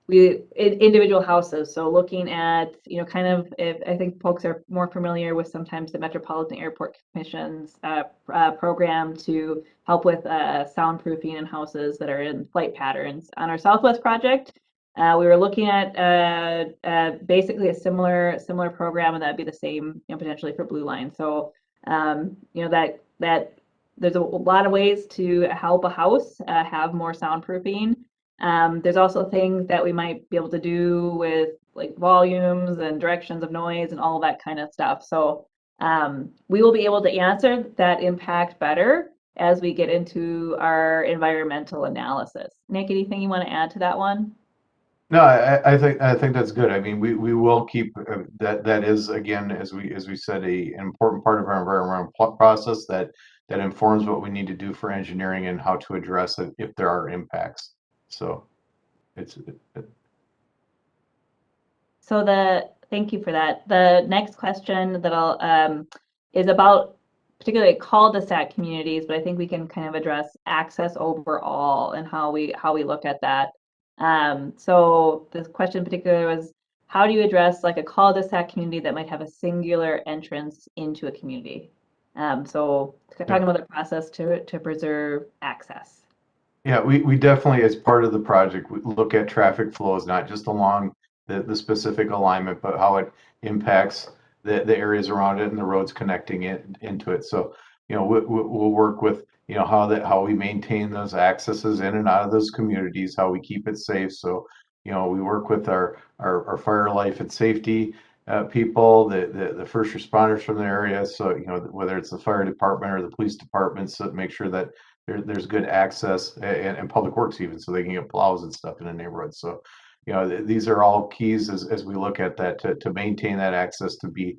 individual houses. So looking at, kind of, if I think folks are more familiar with sometimes the Metropolitan Airport Commission's program to help with soundproofing in houses that are in flight patterns. On our Southwest project, we were looking at basically a similar program, and that'd be the same, potentially for Blue Line. So, that there's a lot of ways to help a house have more soundproofing. There's also things that we might be able to do with like volumes and directions of noise and all of that kind of stuff. So we will be able to answer that impact better as we get into our environmental analysis. Nick, anything you want to add to that one? No, I think that's good. I mean, we will keep that is again, as we said, an important part of our environmental process that informs what we need to do for engineering and how to address it if there are impacts. So it's So thank you for that. The next question that is about particularly cul-de-sac communities, but I think we can kind of address access overall and how we look at that. So this question in particular was, how do you address like a cul-de-sac community that might have a singular entrance into a community? So talking about the process to preserve access. Yeah, we definitely, as part of the project, we look at traffic flows, not just along the specific alignment, but how it impacts the areas around it and the roads connecting it into it. So, we'll work with, how we maintain those accesses in and out of those communities, how we keep it safe. So, we work with our fire, life, and safety people, the first responders from the area. So, whether it's the fire department or the police departments, so make sure that there's good access, and public works even, so they can get plows and stuff in the neighborhood. So, these are all keys as we look at that to maintain that access, to be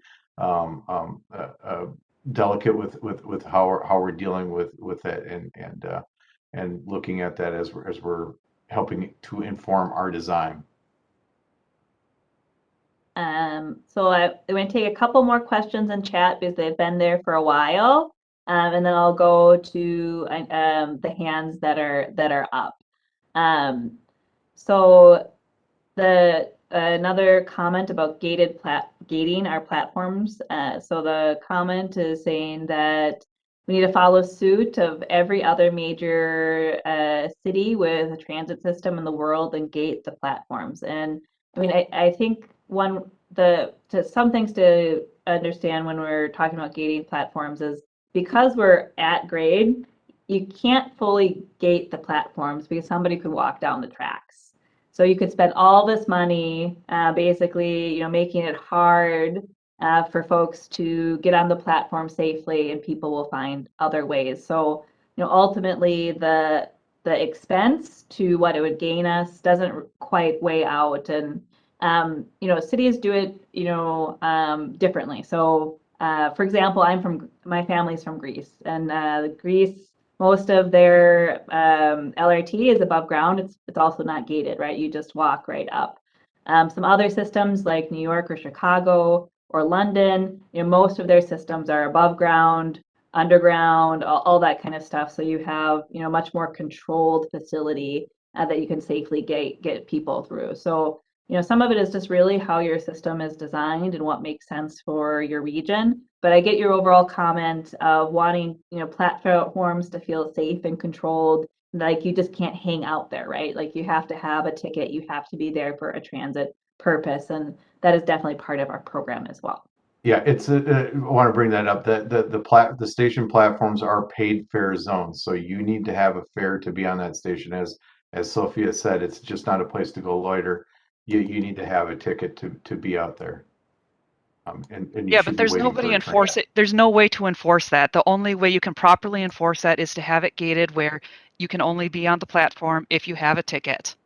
delicate with how we're dealing with it, and looking at that as we're helping to inform our design. So I'm going to take a couple more questions in chat because they've been there for a while, and then I'll go to the hands that are up. So another comment about gating our platforms. So the comment is saying that we need to follow suit of every other major city with a transit system in the world and gate the platforms. And I mean, I think some things to understand when we're talking about gating platforms is, because we're at grade, you can't fully gate the platforms because somebody could walk down the tracks. So you could spend all this money, basically, making it hard for folks to get on the platform safely, and people will find other ways. So, ultimately, the expense to what it would gain us doesn't quite weigh out, and cities do it, differently. So, for example, my family's from Greece, and Greece, most of their LRT is above ground. It's also not gated, right? You just walk right up. Some other systems like New York or Chicago or London, most of their systems are above ground, underground, all that kind of stuff. So you have, much more controlled facility that you can safely get people through. So, some of it is just really how your system is designed and what makes sense for your region. But I get your overall comment of wanting, platforms to feel safe and controlled. Like, you just can't hang out there, right? Like, you have to have a ticket, you have to be there for a transit purpose, and that is definitely part of our program as well. Yeah, I want to bring that up. The station platforms are paid fare zones, so you need to have a fare to be on that station. As Sophia said, it's just not a place to go loiter. You need to have a ticket to be out there. And you Yeah, should but be there's waiting nobody for a train. enforce it. There's no way to enforce that. The only way you can properly enforce that is to have it gated where you can only be on the platform if you have a ticket.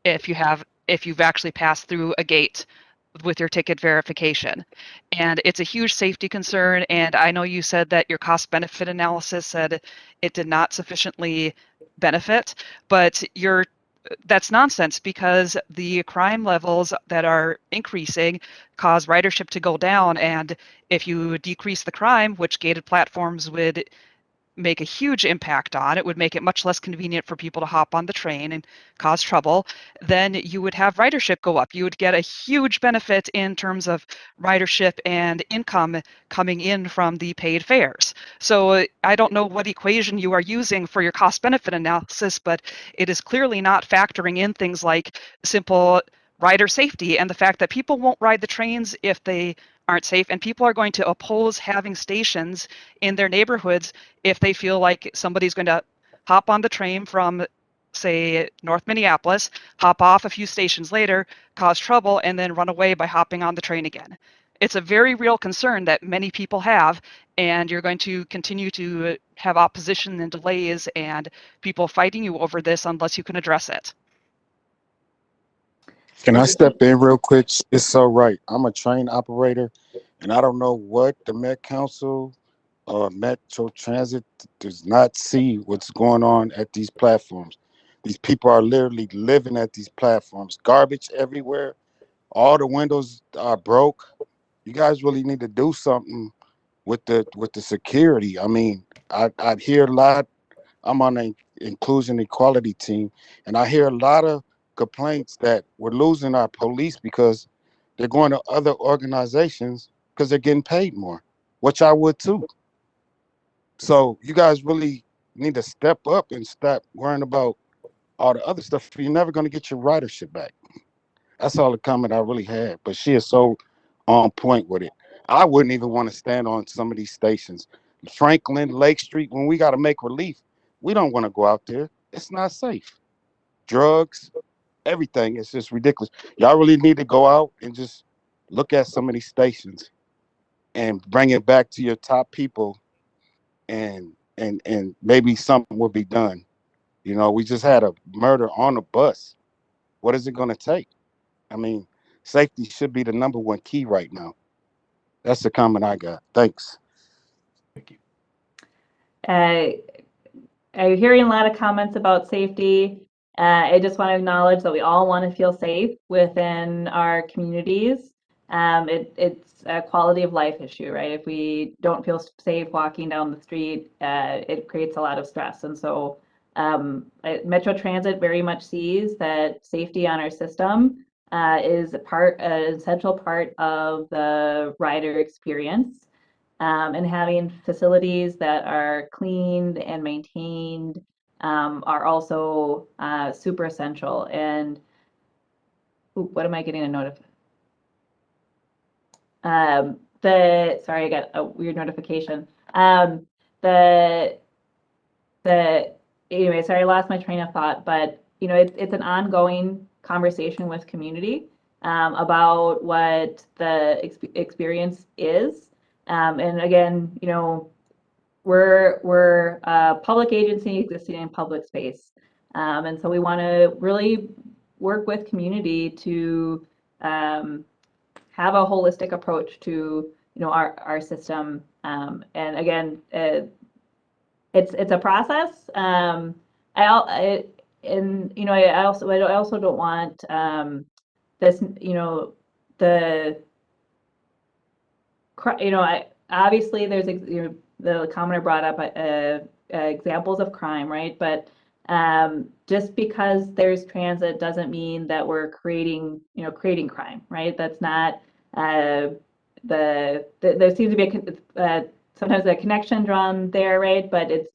If you've actually passed through a gate with your ticket verification. And it's a huge safety concern. And I know you said that your cost benefit analysis said it did not sufficiently benefit, but that's nonsense, because the crime levels that are increasing cause ridership to go down. And if you decrease the crime, which gated platforms would make a huge impact on, it would make it much less convenient for people to hop on the train and cause trouble, then you would have ridership go up. You would get a huge benefit in terms of ridership and income coming in from the paid fares. So I don't know what equation you are using for your cost benefit analysis, but it is clearly not factoring in things like simple rider safety and the fact that people won't ride the trains if they aren't safe, and people are going to oppose having stations in their neighborhoods if they feel like somebody's going to hop on the train from, say, North Minneapolis, hop off a few stations later, cause trouble, and then run away by hopping on the train again. It's a very real concern that many people have, and you're going to continue to have opposition and delays and people fighting you over this unless you can address it. Can I step in real quick? It's so right. I'm a train operator, and I don't know what the Met Council or Metro Transit does not see what's going on at these platforms. These people are literally living at these platforms. Garbage everywhere. All the windows are broke. You guys really need to do something with the security. I mean, I hear a lot. I'm on an inclusion equality team, and I hear a lot of complaints that we're losing our police because they're going to other organizations because they're getting paid more, which I would too. So you guys really need to step up and stop worrying about all the other stuff. You're never going to get your ridership back. That's all the comment I really had. But she is so on point with it. I wouldn't even want to stand on some of these stations. Franklin, Lake Street, when we got to make relief, we don't want to go out there. It's not safe. Drugs, everything. It's just ridiculous. Y'all really need to go out and just look at some of these stations and bring it back to your top people, and maybe something will be done. You know, we just had a murder on a bus. What is it going to take? I mean, safety should be the number one key right now. That's the comment I got. Thanks. Thank you. I'm hearing a lot of comments about safety. I just want to acknowledge that we all want to feel safe within our communities. It's a quality of life issue, right? If we don't feel safe walking down the street, it creates a lot of stress. And so Metro Transit very much sees that safety on our system is an essential part of the rider experience. And having facilities that are cleaned and maintained are also super essential. And what am I getting a notification? Sorry, I got a weird notification. Anyway, sorry, I lost my train of thought, but you know, it's an ongoing conversation with community about what the experience is. And again, you know, we're a public agency existing in public space. And so we want to really work with community to have a holistic approach to, you know, our system. And again, it's a process. And you know, I also don't want this, you know, obviously there's, you know, the commenter brought up examples of crime, right? But just because there's transit doesn't mean that we're creating crime, right? That's not there seems to be sometimes a connection drawn there, right? But it's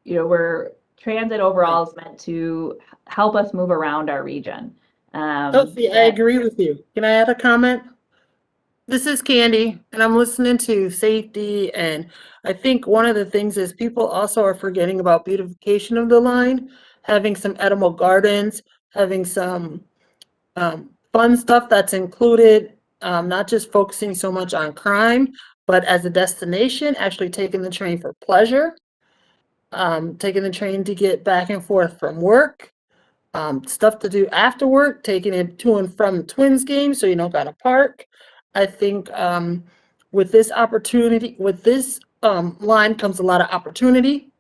you know, transit overall is meant to help us move around our region. Sophie, I agree with you. Can I add a comment? This is Candy, and I'm listening to safety, and I think one of the things is people also are forgetting about beautification of the line, having some edible gardens, having some fun stuff that's included, not just focusing so much on crime, but as a destination, actually taking the train for pleasure, taking the train to get back and forth from work, stuff to do after work, taking it to and from the Twins game so you don't gotta park. I think with this opportunity, with this line comes a lot of opportunity.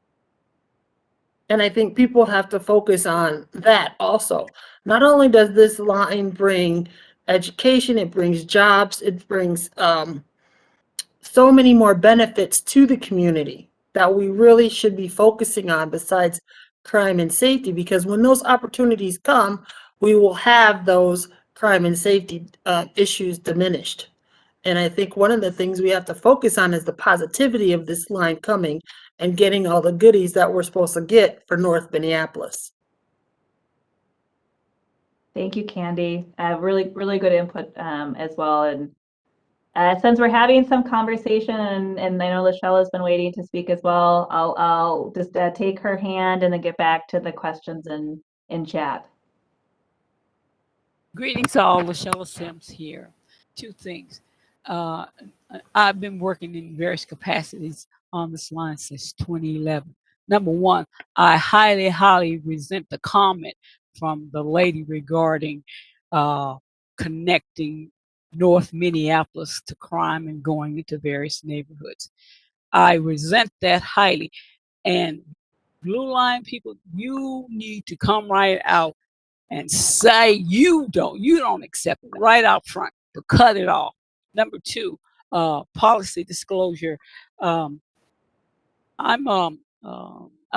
And I think people have to focus on that also. Not only does this line bring education, it brings jobs, it brings so many more benefits to the community that we really should be focusing on besides crime and safety, because when those opportunities come, we will have those crime and safety issues diminished. And I think one of the things we have to focus on is the positivity of this line coming and getting all the goodies that we're supposed to get for North Minneapolis. Thank you, Candy. Really, really good input as well. And since we're having some conversation, and I know Lachelle has been waiting to speak as well, I'll just take her hand and then get back to the questions in chat. Greetings all, Lachelle Sims here. Two things. I've been working in various capacities on this line since 2011. Number one, I highly, highly resent the comment from the lady regarding connecting North Minneapolis to crime and going into various neighborhoods. I resent that highly. And Blue Line people, you need to come right out and say you don't accept it right out front, to cut it off. Number two, policy disclosure. I'm a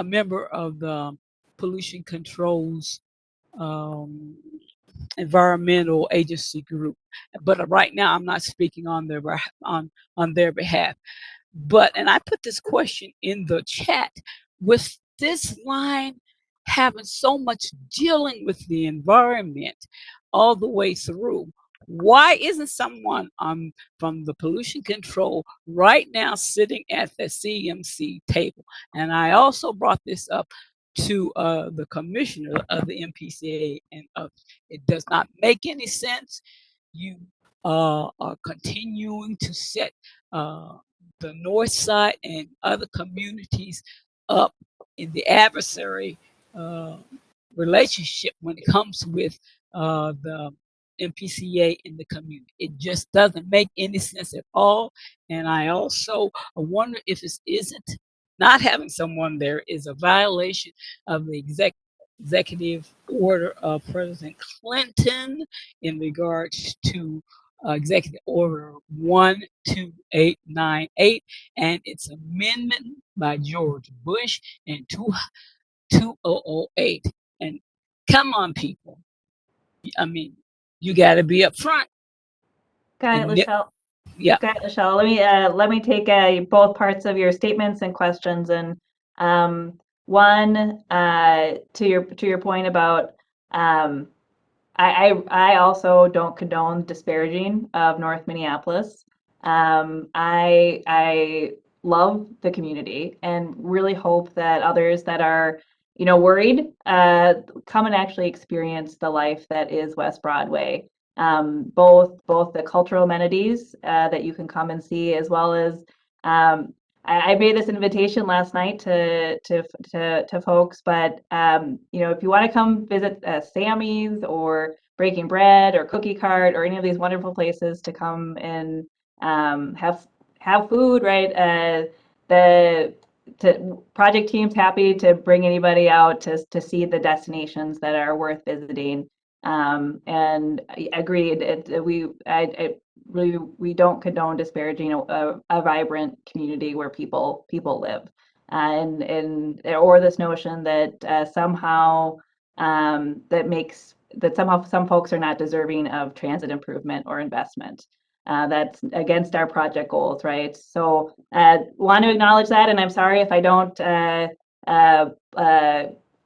member of the pollution controls environmental agency group, but right now I'm not speaking on their behalf. But, and I put this question in the chat, with this line having so much dealing with the environment all the way through, why isn't someone from the pollution control right now sitting at the CMC table? And I also brought this up to the commissioner of the MPCA, and it does not make any sense. You are continuing to set the North Side and other communities up in the adversary relationship when it comes with the MPCA in the community. It just doesn't make any sense at all. And I also wonder if this isn't, not having someone there is a violation of the executive order of President Clinton in regards to Executive Order 12898 and its amendment by George Bush in 2008. And come on, people. I mean, you got to be up front. Got it, Lachelle. Yeah. Got it, Lachelle. Let me take both parts of your statements and questions. And one, to your point about I also don't condone disparaging of North Minneapolis. I love the community and really hope that others that are, worried, come and actually experience the life that is West Broadway. Both the cultural amenities that you can come and see, as well as I made this invitation last night to folks, but if you want to come visit Sammy's or Breaking Bread or Cookie Cart or any of these wonderful places to come and have food, right? The project team's happy to bring anybody out to see the destinations that are worth visiting. And agreed, we don't condone disparaging a vibrant community where people live, or this notion that somehow some folks are not deserving of transit improvement or investment. That's against our project goals, right? So want to acknowledge that, and I'm sorry if I don't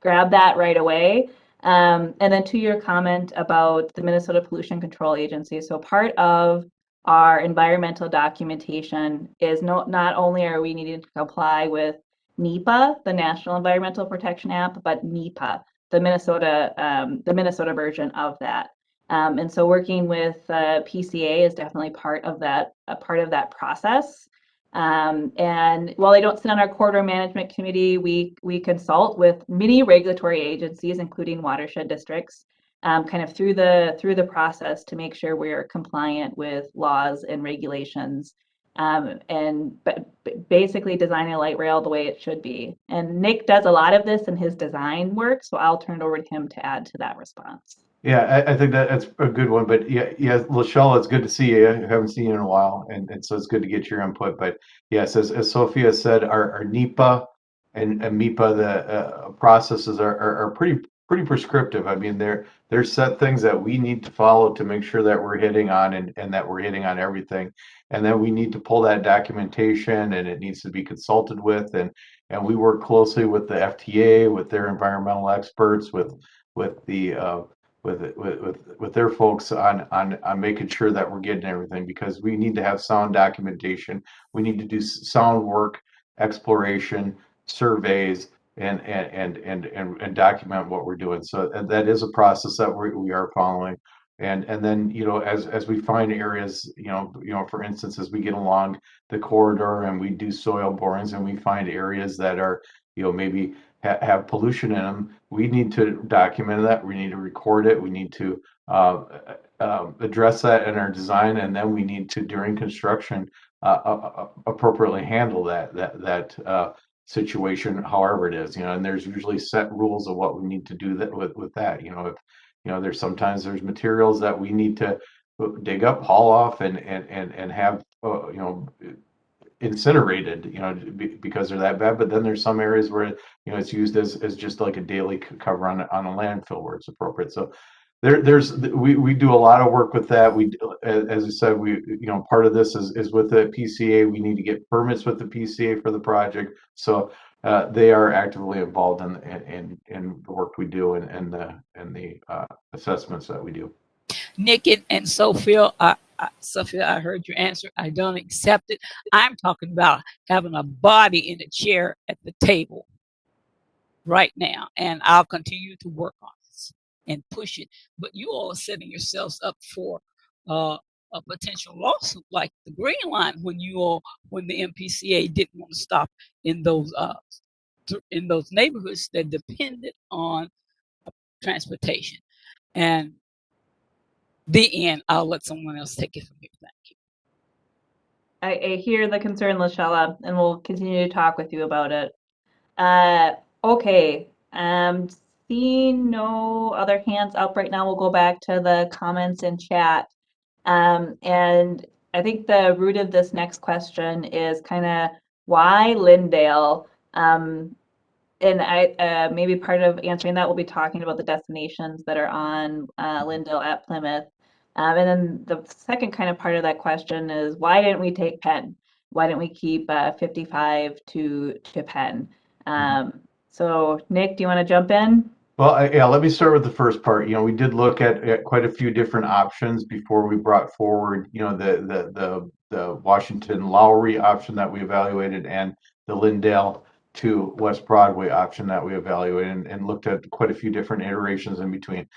grab that right away. And then to your comment about the Minnesota Pollution Control Agency, so part of our environmental documentation is not only are we needing to comply with NEPA, the National Environmental Protection Act, but NEPA, the Minnesota version of that. And so working with PCA is definitely part of that process. And while I don't sit on our corridor management committee, we consult with many regulatory agencies, including watershed districts, kind of through the process to make sure we're compliant with laws and regulations, but basically designing a light rail the way it should be. And Nick does a lot of this in his design work, so I'll turn it over to him to add to that response. Yeah, I think that's a good one. But yeah, Lachelle, it's good to see you. I haven't seen you in a while, and so it's good to get your input. But yes, as Sophia said, our NEPA and MEPA, the processes are pretty prescriptive. I mean, they're set things that we need to follow to make sure that we're hitting on and that we're hitting on everything. And then we need to pull that documentation, and it needs to be consulted with, and we work closely with the FTA, with their environmental experts, with the with their folks on making sure that we're getting everything, because we need to have sound documentation. We need to do sound work, exploration, surveys, and document what we're doing. So that is a process that we are following. And then as we find areas, for instance, as we get along the corridor and we do soil borings and we find areas that are maybe have pollution in them, we need to document that. We need to record it. We need to address that in our design, and then we need to, during construction, appropriately handle that situation, however it is, and there's usually set rules of what we need to do that with that. If there's sometimes there's materials that we need to dig up, haul off, and have incinerated, because they're that bad. But then there's some areas where it's used as just like a daily cover on a landfill where it's appropriate. So we do a lot of work with that. We, as I said, part of this is with the PCA. We need to get permits with the PCA for the project. So they are actively involved in the work we do and the assessments that we do. Nick and Sophia, Sophia, I heard your answer. I don't accept it. I'm talking about having a body in a chair at the table right now, and I'll continue to work on this and push it. But you all are setting yourselves up for a potential lawsuit like the Green Line when the MPCA didn't want to stop in those neighborhoods that depended on transportation. And the end, I'll let someone else take it from here. Thank you. I hear the concern, Lashella, and we'll continue to talk with you about it. Okay, seeing no other hands up right now, we'll go back to the comments in chat. And I think the root of this next question is kind of why Lindale? And I maybe part of answering that, we'll be talking about the destinations that are on Lindale at Plymouth. And then the second kind of part of that question is why didn't we take Penn? Why didn't we keep 55 to Penn? So Nick, do you want to jump in? Well, yeah, let me start with the first part. We did look at quite a few different options before we brought forward, the Washington Lowry option that we evaluated and the Lindale to West Broadway option that we evaluated, and looked at quite a few different iterations in between.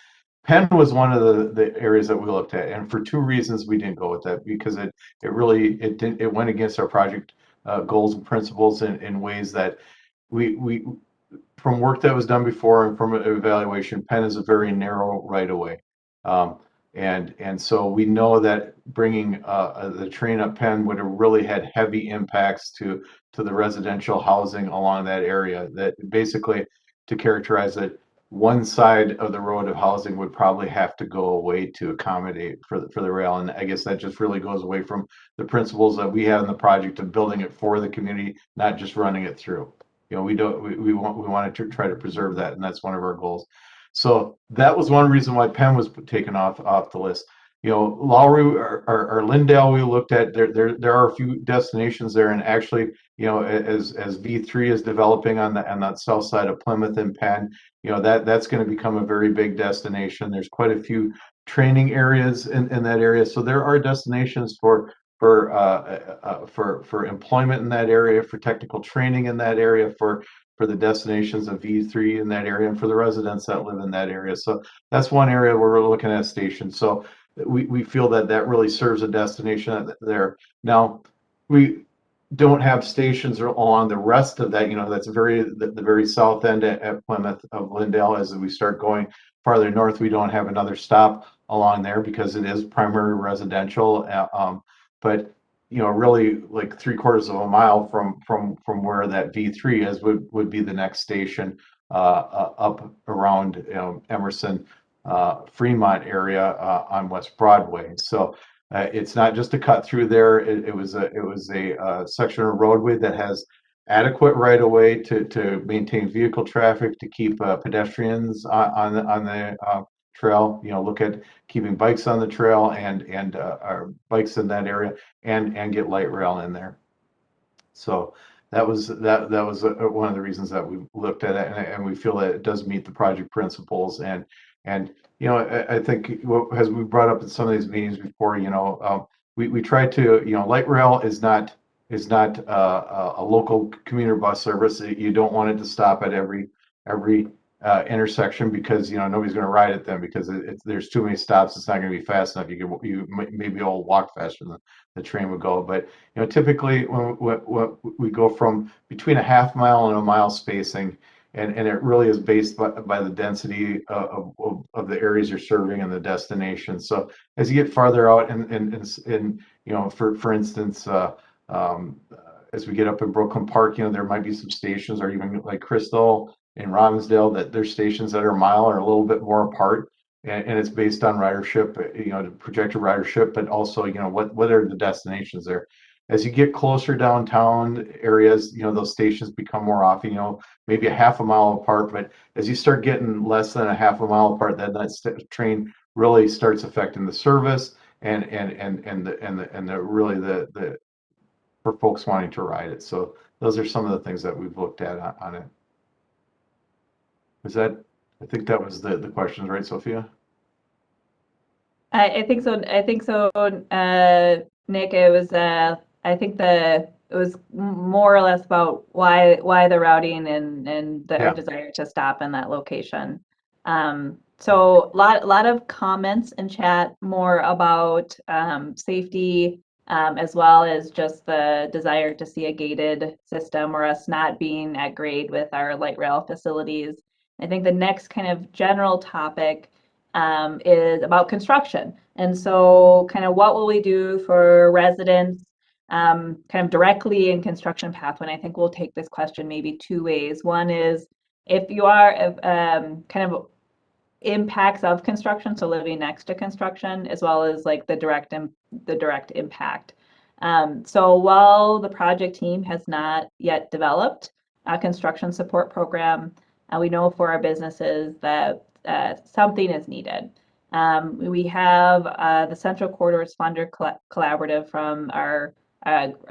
Penn was one of the areas that we looked at, and for two reasons we didn't go with that, because it went against our project goals and principles in ways that we from work that was done before and from evaluation, Penn is a very narrow right of way. And so we know that bringing the train up Penn would have really had heavy impacts to the residential housing along that area. That basically, to characterize it, one side of the road of housing would probably have to go away to accommodate for the rail. And I guess that just really goes away from the principles that we have in the project of building it for the community, not just running it through. We want to try to preserve that, and that's one of our goals. So that was one reason why Penn was taken off the list. Lowry or Lindale, we looked at. There are a few destinations there, and actually, as V3 is developing on that south side of Plymouth and Penn, that's going to become a very big destination. There's quite a few training areas in that area, so there are destinations for employment in that area, for technical training in that area, for the destinations of V3 in that area, and for the residents that live in that area. So that's one area where we're looking at stations. So we feel that really serves a destination there. Now, we don't have stations along the rest of that. That's the very south end at Plymouth of Lindale. As we start going farther north, we don't have another stop along there because it is primary residential. But really like 3/4 of a mile from where that V3 is would be the next station up around Emerson, Fremont area on West Broadway. So it's not just a cut through there. It was a section of roadway that has adequate right of way to maintain vehicle traffic, to keep pedestrians on the trail. Look at keeping bikes on the trail and our bikes in that area, and get light rail in there. So that was one of the reasons that we looked at it, and we feel that it does meet the project principles. And I think as we brought up in some of these meetings before, we try to, light rail is not a local commuter bus service. You don't want it to stop at every intersection, because nobody's going to ride it then, because there's too many stops. It's not going to be fast enough. You maybe all walk faster than the train would go. But typically when we go from between a half mile and a mile spacing, and it really is based by the density of the areas you're serving and the destination. So as you get farther out, and you know, for instance, as we get up in Brooklyn Park, you know, there might be some stations, or even like Crystal and Robbinsdale, that there's stations that are a mile or a little bit more apart, and it's based on ridership, you know, projected ridership, but also, you know, what are the destinations there. As you get closer downtown areas, you know, those stations become more often, you know, maybe a half a mile apart. But as you start getting less than a half a mile apart, then that train really starts affecting the service and the really the for folks wanting to ride it. So those are some of the things that we've looked at on it. Is that, I think that was the questions, right, Sophia? I think so. I think so, Nick. It was. I think it was more or less about why the routing and our desire to stop in that location. So lot of comments in chat more about safety, as well as just the desire to see a gated system or us not being at grade with our light rail facilities. I think the next kind of general topic is about construction. And so kind of what will we do for residents kind of directly in construction pathway? And I think we'll take this question maybe two ways. One is if you are kind of impacts of construction, so living next to construction, as well as like the direct impact. So while the project team has not yet developed a construction support program, we know for our businesses that something is needed. We have the Central Corridors Funder Collaborative from our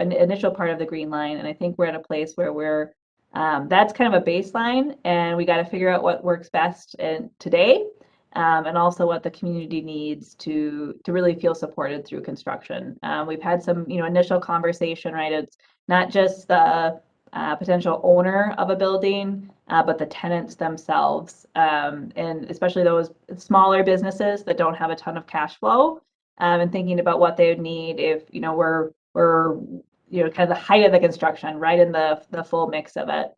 initial part of the Green Line, and I think we're at a place where we're that's kind of a baseline, and we got to figure out what works best today, and also what the community needs to really feel supported through construction. We've had some initial conversation, right? It's not just the potential owner of a building, but the tenants themselves, and especially those smaller businesses that don't have a ton of cash flow, and thinking about what they would need if we're kind of the height of the construction, right in the full mix of it.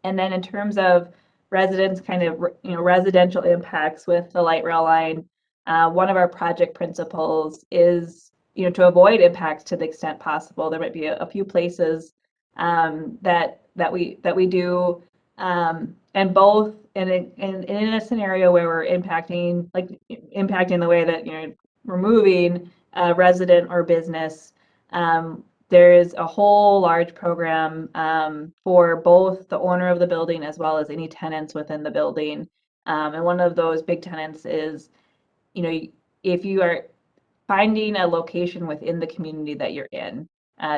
And then in terms of residents, kind of residential impacts with the light rail line, one of our project principles is to avoid impacts to the extent possible. There might be a few places that we do, and both in a scenario where we're impacting the way that we're moving a resident or business. There is a whole large program for both the owner of the building as well as any tenants within the building. And one of those big tenants is, if you are finding a location within the community that you're in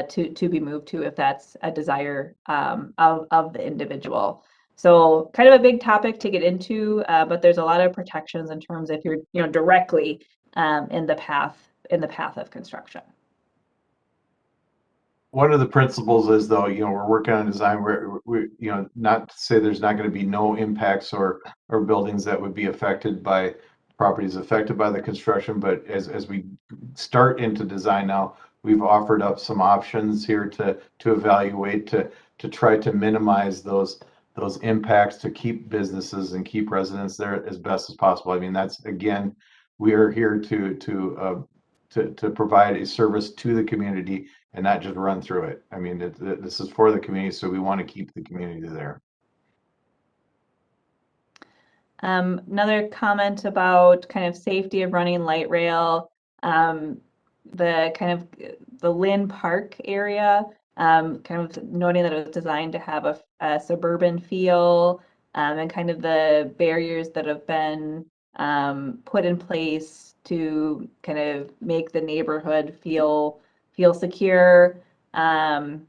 to be moved to, if that's a desire of the individual. So kind of a big topic to get into, but there's a lot of protections in terms if you're directly in the path of construction. One of the principles is, though, we're working on design where we not to say there's not going to be no impacts or buildings that would be affected by properties affected by the construction, but as we start into design now, we've offered up some options here to evaluate to try to minimize those impacts, to keep businesses and keep residents there as best as possible. I mean, that's, again, we are here to provide a service to the community and not just run through it. I mean, this is for the community, so we want to keep the community there. Another comment about kind of safety of running light rail, the kind of the Lynn Park area, kind of noting that it was designed to have a suburban feel, and kind of the barriers that have been put in place to kind of make the neighborhood feel secure, and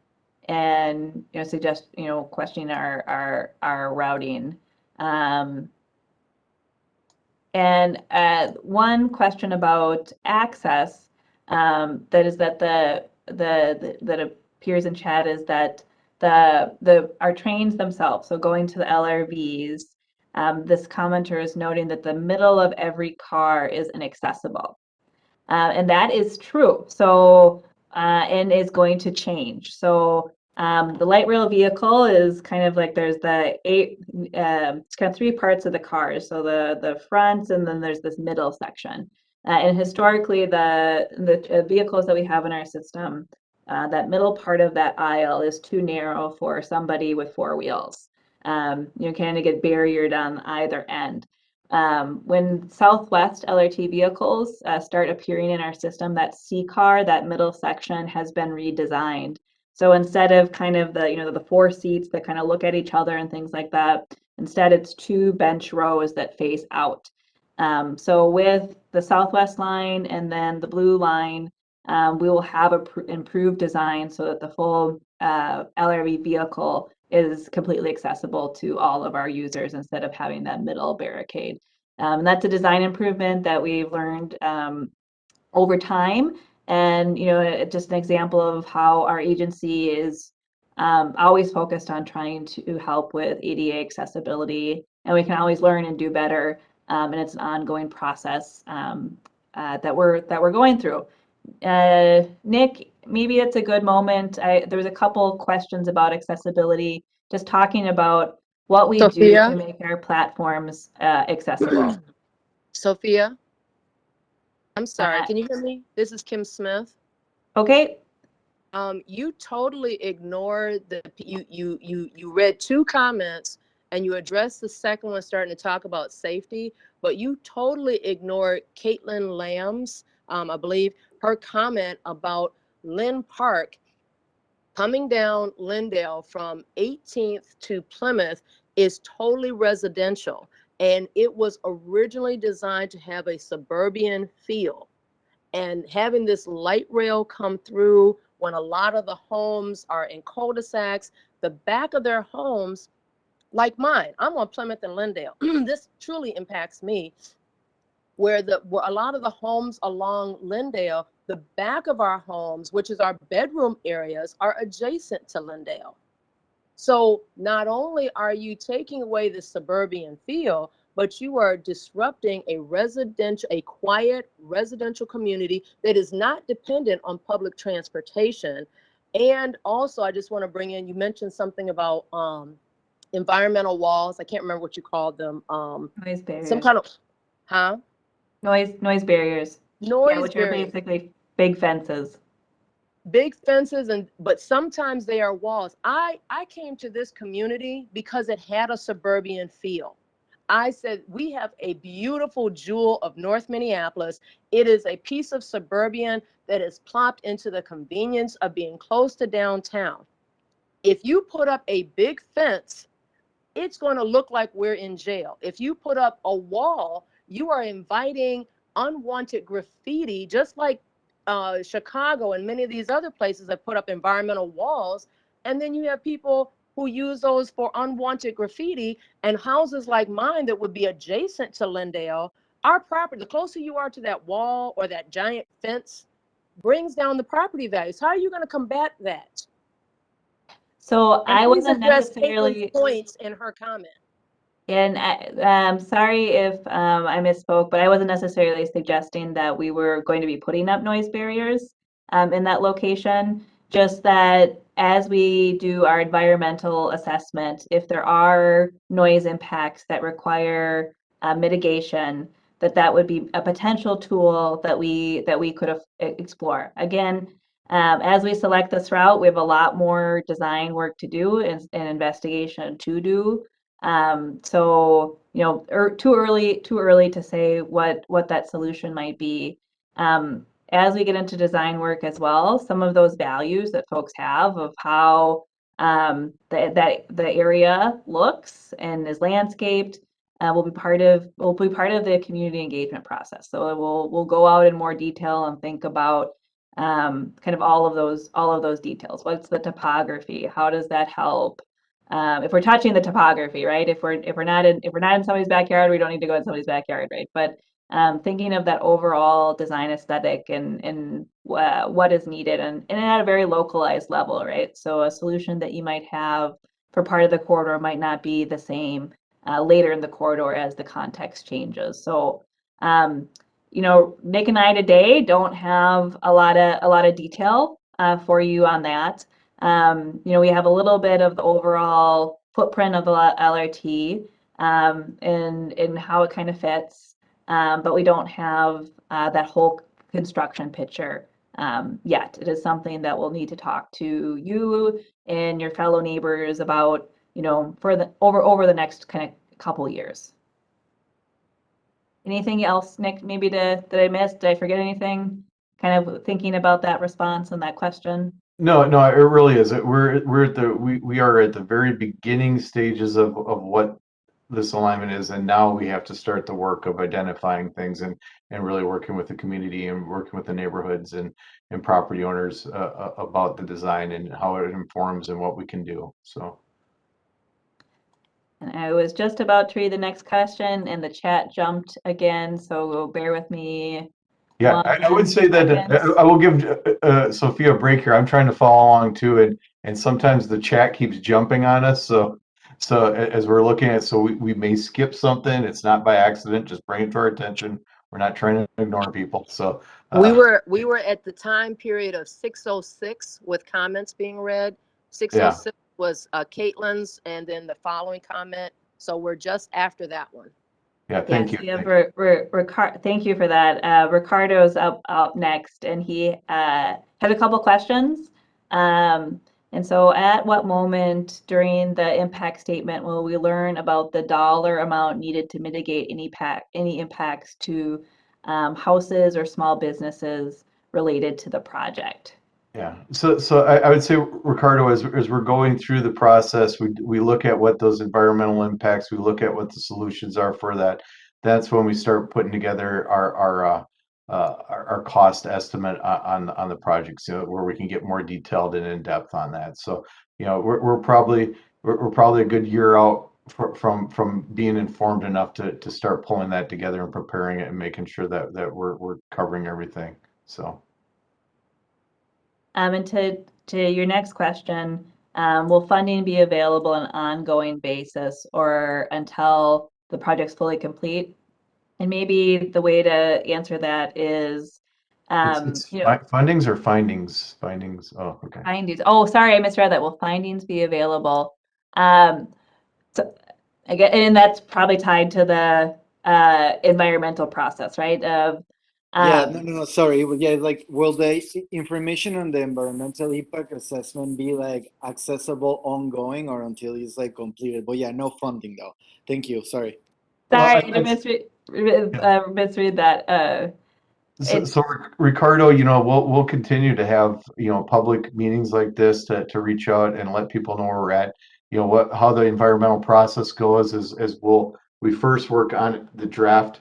suggest questioning our routing. And one question about access that appears in chat is that our trains themselves, so going to the LRVs, this commenter is noting that the middle of every car is inaccessible, and that is true. So and is going to change. So The light rail vehicle is kind of like there's it's kind of three parts of the cars. So the front, and then there's this middle section. And historically, the vehicles that we have in our system, that middle part of that aisle is too narrow for somebody with four wheels. You kind of get barriered on either end. When Southwest LRT vehicles start appearing in our system, that C car, that middle section, has been redesigned. So instead of kind of the four seats that kind of look at each other and things like that, instead it's two bench rows that face out. So with the Southwest line and then the blue line, we will have a improved design so that the full LRV vehicle is completely accessible to all of our users instead of having that middle barricade. And that's a design improvement that we've learned over time. And just an example of how our agency is always focused on trying to help with ADA accessibility, and we can always learn and do better. And it's an ongoing process that we're going through. Nick, maybe it's a good moment. There was a couple questions about accessibility, just talking about what we do Sophia? to make our platforms accessible. Sophia? I'm sorry, can you hear me? This is Kim Smith. Okay. You totally ignored you read two comments and you addressed the second one starting to talk about safety, but you totally ignored Caitlin Lamb's, I believe, her comment about Lynn Park coming down Lindale from 18th to Plymouth is totally residential. And it was originally designed to have a suburban feel. And having this light rail come through when a lot of the homes are in cul-de-sacs, the back of their homes, like mine, I'm on Plymouth and Lindale. This truly impacts me, where a lot of the homes along Lindale, the back of our homes, which is our bedroom areas, are adjacent to Lindale. So not only are you taking away the suburban feel, but you are disrupting a quiet residential community that is not dependent on public transportation. And also, I just want to bring in, you mentioned something about environmental walls. I can't remember what you called them. Noise barriers. Some kind of, huh? Noise barriers. Noise Yeah, which barriers. are basically big fences. Big fences, but sometimes they are walls. I came to this community because it had a suburban feel. I said, we have a beautiful jewel of North Minneapolis. It is a piece of suburban that is plopped into the convenience of being close to downtown. If you put up a big fence, it's going to look like we're in jail. If you put up a wall, you are inviting unwanted graffiti, just like Chicago and many of these other places that put up environmental walls. And then you have people who use those for unwanted graffiti, and houses like mine that would be adjacent to Lindale, our property, the closer you are to that wall or that giant fence, brings down the property values. How are you going to combat that? So And I please wasn't address necessarily, Caitlin's points in her comment. and sorry if I misspoke, but I wasn't necessarily suggesting that we were going to be putting up noise barriers in that location. Just that as we do our environmental assessment, if there are noise impacts that require mitigation, that would be a potential tool that we could explore. Again, as we select this route, we have a lot more design work to do and investigation to do. So too early to say what that solution might be. As we get into design work as well, some of those values that folks have of how the area looks and is landscaped will be part of the community engagement process. So we'll go out in more detail and think about kind of all of those details. What's the topography? How does that help? If we're touching the topography, right? If we're not in somebody's backyard, we don't need to go in somebody's backyard, right? But thinking of that overall design aesthetic and what is needed, and at a very localized level, right? So a solution that you might have for part of the corridor might not be the same later in the corridor as the context changes. So Nick and I today don't have a lot of detail for you on that. We have a little bit of the overall footprint of the LRT and how it kind of fits, but we don't have that whole construction picture yet. It is something that we'll need to talk to you and your fellow neighbors about, for the over the next kind of couple years. Anything else, Nick, maybe that I missed? Did I forget anything? Kind of thinking about that response and that question. No, it really is. We are at the very beginning stages of what this alignment is, and now we have to start the work of identifying things and really working with the community and working with the neighborhoods and property owners about the design and how it informs and what we can do. So. And I was just about to read the next question, and the chat jumped again, so bear with me. Yeah, I would say that I will give Sophia a break here. I'm trying to follow along too, and sometimes the chat keeps jumping on us. So as we're looking at, so we may skip something. It's not by accident. Just bring it to our attention. We're not trying to ignore people. So we were at the time period of 6:06 with comments being read. 6:06 was Caitlin's, and then the following comment. So we're just after that one. Yeah, thank you. Thank you for that. Ricardo's up next, and he had a couple questions. And so at what moment during the impact statement will we learn about the dollar amount needed to mitigate any impacts to houses or small businesses related to the project? Yeah, so I would say, Ricardo, as we're going through the process, we look at what those environmental impacts, we look at what the solutions are for that. That's when we start putting together our cost estimate on the project, so where we can get more detailed and in depth on that. So we're probably a good year out from being informed enough to start pulling that together and preparing it and making sure that we're covering everything. So. And to your next question, will funding be available on an ongoing basis or until the project's fully complete? And maybe the way to answer that is, It's fundings or findings? Findings. Oh, okay. Findings. Oh, sorry, I misread that. Will findings be available? So again, and that's probably tied to the environmental process, right? No, sorry. Yeah, like, will the information on the environmental impact assessment be like accessible ongoing or until it's like completed? But yeah, no funding though. Thank you. Sorry. Sorry to misread that. So Ricardo, we'll continue to have, public meetings like this to reach out and let people know where we're at. How the environmental process goes is we first work on the draft.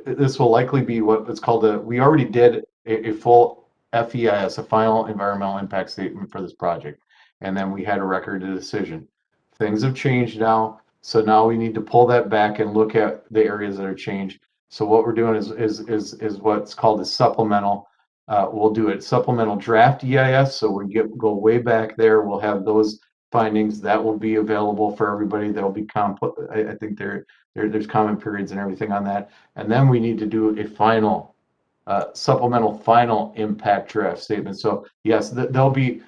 This will likely be what it's called we already did a full FEIS, a final environmental impact statement for this project. And then we had a record of decision. Things have changed now. So now we need to pull that back and look at the areas that are changed. So what we're doing is what's called a supplemental. We'll do a supplemental draft EIS. So we go way back there. We'll have those findings that will be available for everybody. There'll be I think there's comment periods and everything on that. And then we need to do a final supplemental final impact draft statement. So yes, there'll be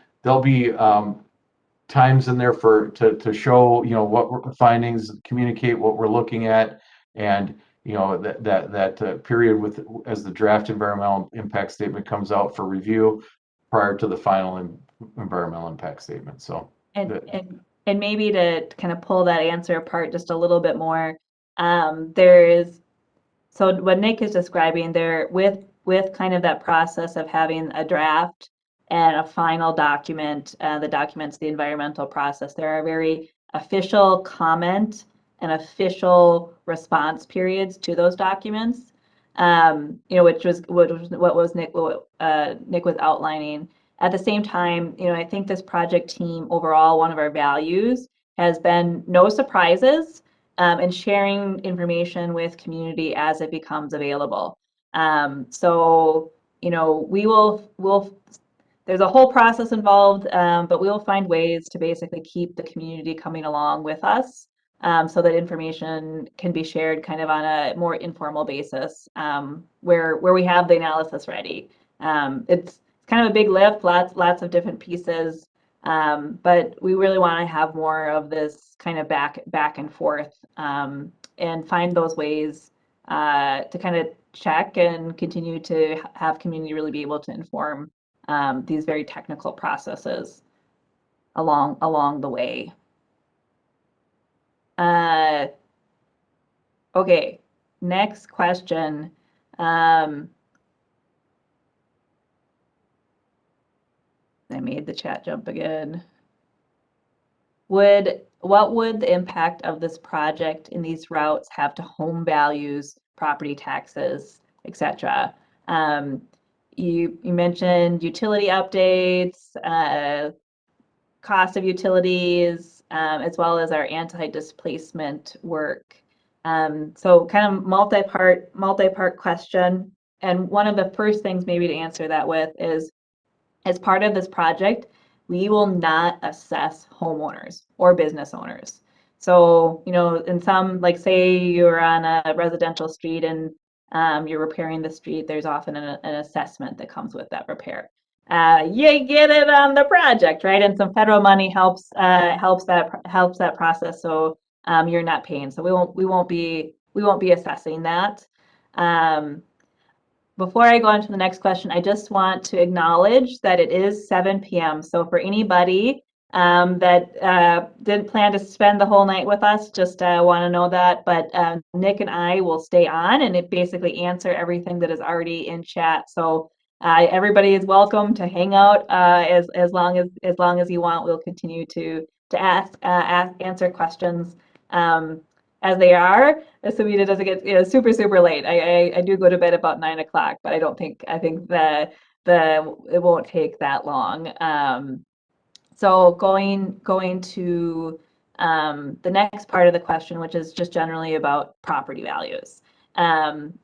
times in there to show what findings, communicate what we're looking at, and that period as the draft environmental impact statement comes out for review prior to the final environmental impact statement. So and maybe to kind of pull that answer apart just a little bit more, so what Nick is describing there with kind of that process of having a draft and a final document that documents the environmental process, there are very official comment and official response periods to those documents, which was what Nick was outlining. At the same time, I think this project team overall, one of our values has been no surprises and sharing information with community as it becomes available. So there's a whole process involved, but we will find ways to basically keep the community coming along with us, so that information can be shared kind of on a more informal basis, where we have the analysis ready. It's kind of a big lift, lots of different pieces But we really want to have more of this kind of back and forth, and find those ways to kind of check and continue to have community really be able to inform these very technical processes along the way. Okay, next question. I made the chat jump again. What would the impact of this project in these routes have to home values, property taxes, etc.? You mentioned utility updates, cost of utilities, as well as our anti-displacement work. So kind of multi-part question. And one of the first things maybe to answer that with is, as part of this project, we will not assess homeowners or business owners. So, in some, like say you're on a residential street and you're repairing the street, there's often an assessment that comes with that repair. You get it on the project, right? And some federal money helps that process, so you're not paying. So we won't be assessing that. Before I go on to the next question, I just want to acknowledge that it is 7 p.m. So for anybody that didn't plan to spend the whole night with us, just want to know that. But Nick and I will stay on and it basically answer everything that is already in chat. So everybody is welcome to hang out as long as you want. We'll continue to answer questions as they are, assuming it doesn't get super late. I do go to bed about 9 o'clock, but I think that it won't take that long. So going to the next part of the question, which is just generally about property values, and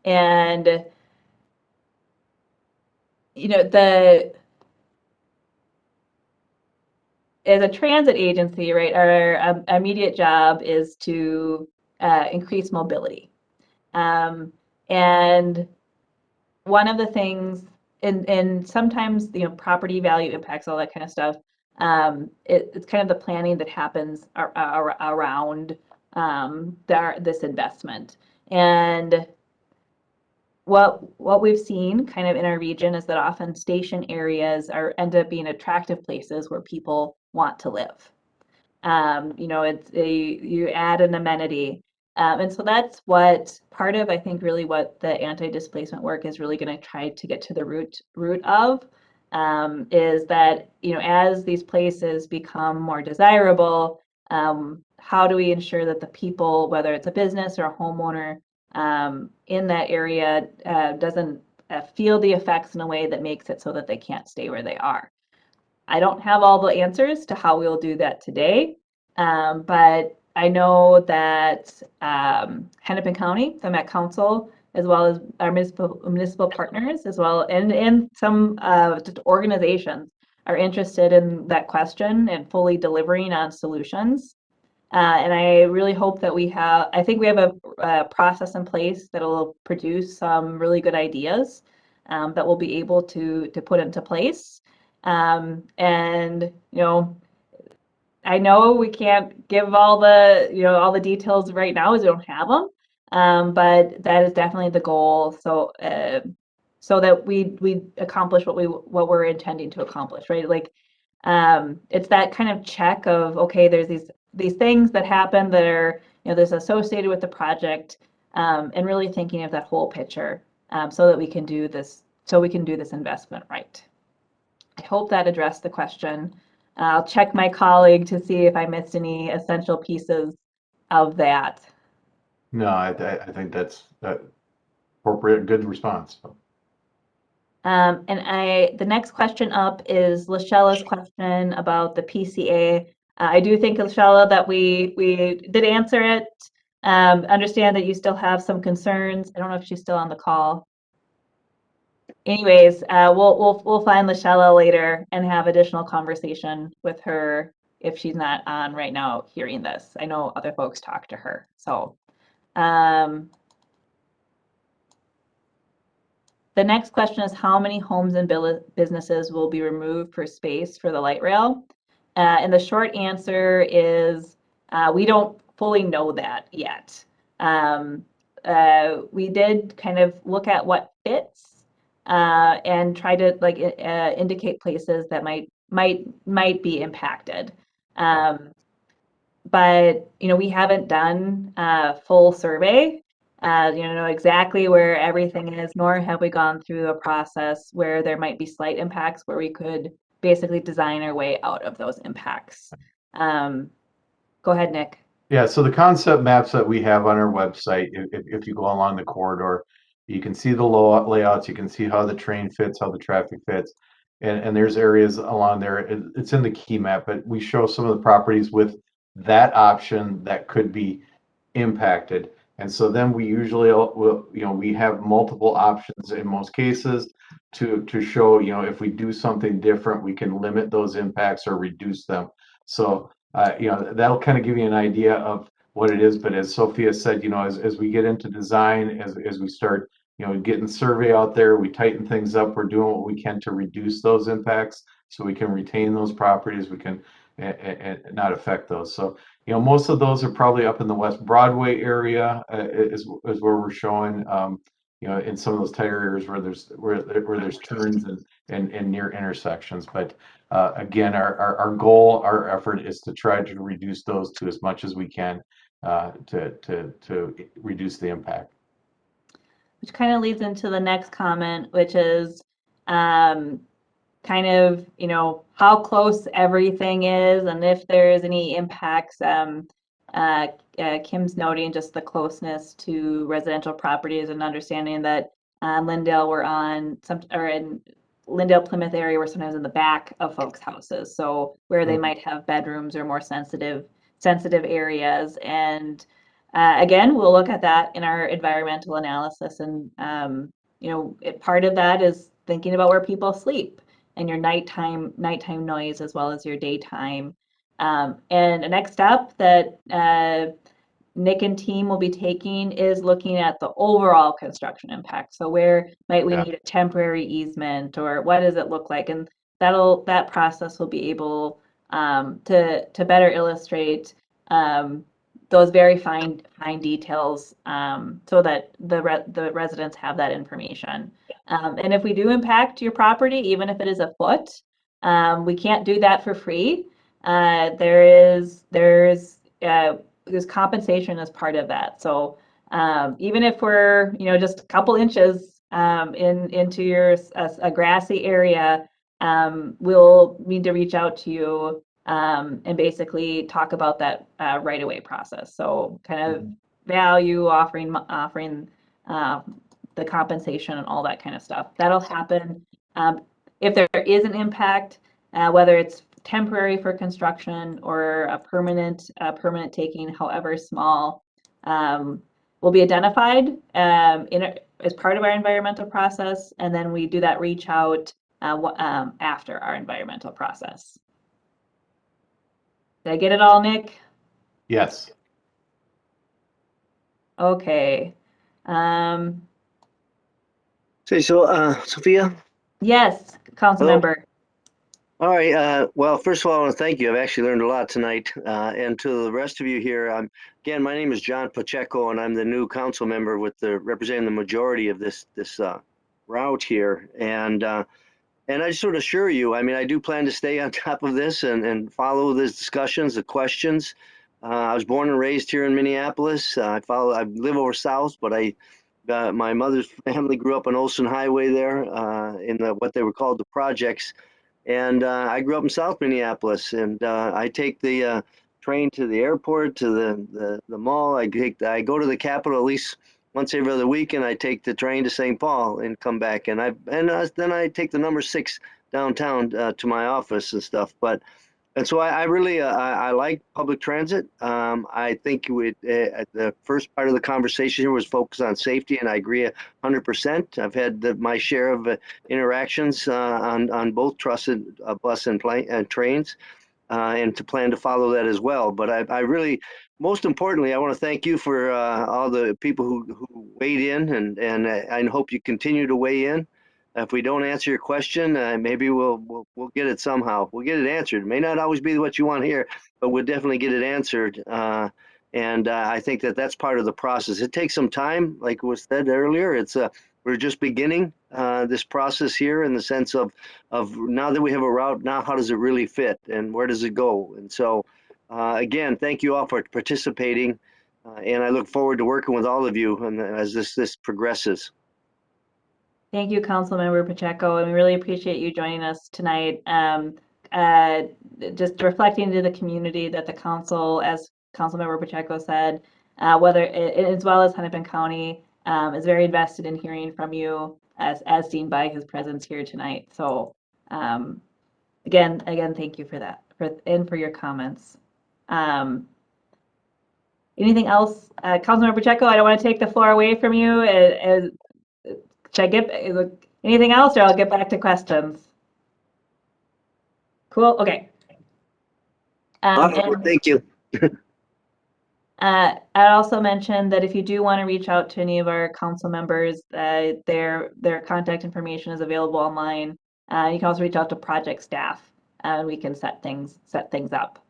as a transit agency, right, our immediate job is to increase mobility. And one of the things, and sometimes, property value impacts, all that kind of stuff, it's kind of the planning that happens around this investment. And what we've seen kind of in our region is that often station areas end up being attractive places where people want to live. You add an amenity. And so that's what part of, I think, really what the anti-displacement work is really going to try to get to the root of, is that, as these places become more desirable, how do we ensure that the people, whether it's a business or a homeowner in that area, doesn't feel the effects in a way that makes it so that they can't stay where they are. I don't have all the answers to how we'll do that today, but I know that Hennepin County, the Met Council, as well as our municipal partners, as well, and some organizations are interested in that question and fully delivering on solutions. And I really hope that I think we have a process in place that will produce some really good ideas that we'll be able to put into place. And I know we can't give all the details right now as we don't have them, but that is definitely the goal. So that we accomplish what we're intending to accomplish, right? Like it's that kind of check of, okay, there's these things that happen that are there's associated with the project, and really thinking of that whole picture, so that we can do this investment right. I hope that addressed the question. I'll check my colleague to see if I missed any essential pieces of that. No, I think that's appropriate, good response. And the next question up is Lashela's question about the PCA. I do think, Lashela, that we did answer it. Understand that you still have some concerns. I don't know if she's still on the call. Anyways, we'll find Lashela later and have additional conversation with her if she's not on right now hearing this. I know other folks talk to her. So the next question is, how many homes and businesses will be removed for space for the light rail? And the short answer is we don't fully know that yet. We did kind of look at what fits and try to like indicate places that might be impacted. But we haven't done a full survey. Know exactly where everything is, nor have we gone through a process where there might be slight impacts where we could basically design our way out of those impacts. Go ahead, Nick. Yeah, so the concept maps that we have on our website, if you go along the corridor, you can see the layouts, you can see how the train fits, how the traffic fits, and there's areas along there. It's in the key map, but we show some of the properties with that option that could be impacted. And so then we usually will, we have multiple options in most cases to show, if we do something different, we can limit those impacts or reduce them. So that'll kind of give you an idea of what it is. But as Sophia said, as we get into design, as we start, getting survey out there, we tighten things up. We're doing what we can to reduce those impacts so we can retain those properties. We can and not affect those. So, most of those are probably up in the West Broadway area is where we're showing, in some of those tighter areas where there's turns and near intersections. But again, our goal, our effort is to try to reduce those to as much as we can to reduce the impact. Which kind of leads into the next comment, which is kind of, how close everything is and if there's any impacts. Kim's noting just the closeness to residential properties and understanding that Lindale in Lindale, Plymouth area, we're sometimes in the back of folks' houses. So where they might have bedrooms or more sensitive areas. And again, we'll look at that in our environmental analysis. And, part of that is thinking about where people sleep and your nighttime noise as well as your daytime. And the next step that Nick and team will be taking is looking at the overall construction impact. So where might we need a temporary easement, or what does it look like? And that process will be able to better illustrate those very fine details so that the residents have that information. And if we do impact your property, even if it is a foot, we can't do that for free. There's compensation as part of that. So even if we're just a couple inches into a grassy area, we'll need to reach out to you and basically talk about that right-of-way process. So kind of value offering the compensation and all that kind of stuff. That'll happen if there is an impact, whether it's temporary for construction or a permanent taking, however small, will be identified as part of our environmental process, and then we do that reach out after our environmental process. Did I get it all, Nick? Yes. Okay. Sophia? Yes, council member. All right. Well, first of all, I want to thank you. I've actually learned a lot tonight. And to the rest of you here, again, my name is John Pacheco, and I'm the new council member representing the majority of this route here. And I just want to assure you, I do plan to stay on top of this and follow these discussions, the questions. I was born and raised here in Minneapolis. I live over south, but my mother's family grew up on Olson Highway there in what they were called the projects. And I grew up in South Minneapolis, and I take the train to the airport, to the mall. I go to the Capitol at least once every other week, and I take the train to St. Paul and come back. And then I take the number 6 downtown to my office and stuff. And so I really I like public transit. I think the first part of the conversation here was focused on safety, and I agree 100%. I've had my share of interactions on both trusted bus and trains, and to plan to follow that as well. But I really, most importantly, I want to thank you for all the people who weighed in, and I hope you continue to weigh in. If we don't answer your question, maybe we'll get it somehow. We'll get it answered. It may not always be what you want to hear, but we'll definitely get it answered. And I think that that's part of the process. It takes some time, like was said earlier. It's we're just beginning this process here in the sense of now that we have a route, now how does it really fit and where does it go? And so again, thank you all for participating, and I look forward to working with all of you and as this progresses. Thank you, Councilmember Pacheco, and we really appreciate you joining us tonight. Just reflecting to the community that the council, as Councilmember Pacheco said, whether as well as Hennepin County, is very invested in hearing from you, as seen by his presence here tonight. So, again, thank you for that, and for your comments. Anything else, Councilmember Pacheco? I don't want to take the floor away from you. Should I get anything else, or I'll get back to questions? Cool. Okay. Thank you. I also mentioned that if you do want to reach out to any of our council members, their contact information is available online. You can also reach out to project staff, and we can set things up.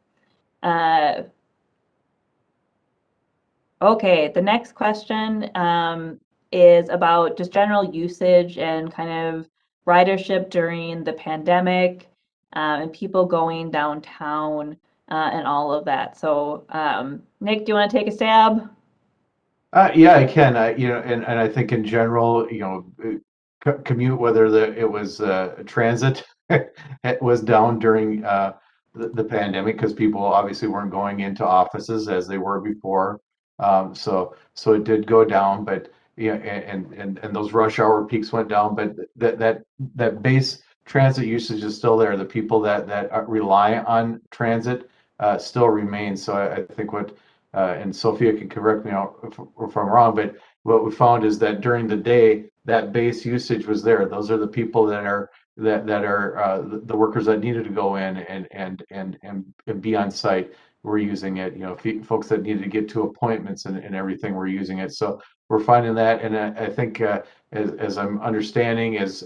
Okay, the next question is about just general usage and kind of ridership during the pandemic, and people going downtown, and all of that. So, Nick, do you want to take a stab? Yeah, I can. And I think in general, commute, whether it was transit, it was down during the pandemic because people obviously weren't going into offices as they were before. So it did go down, but and those rush hour peaks went down, but that base transit usage is still there. The people that rely on transit still remain. So I think and Sophia can correct me if I'm wrong, but what we found is that during the day, that base usage was there. Those are the people that are the workers that needed to go in and be on site. We're using it. Folks that needed to get to appointments and everything, we're using it. So we're finding that, and I think as I'm understanding, as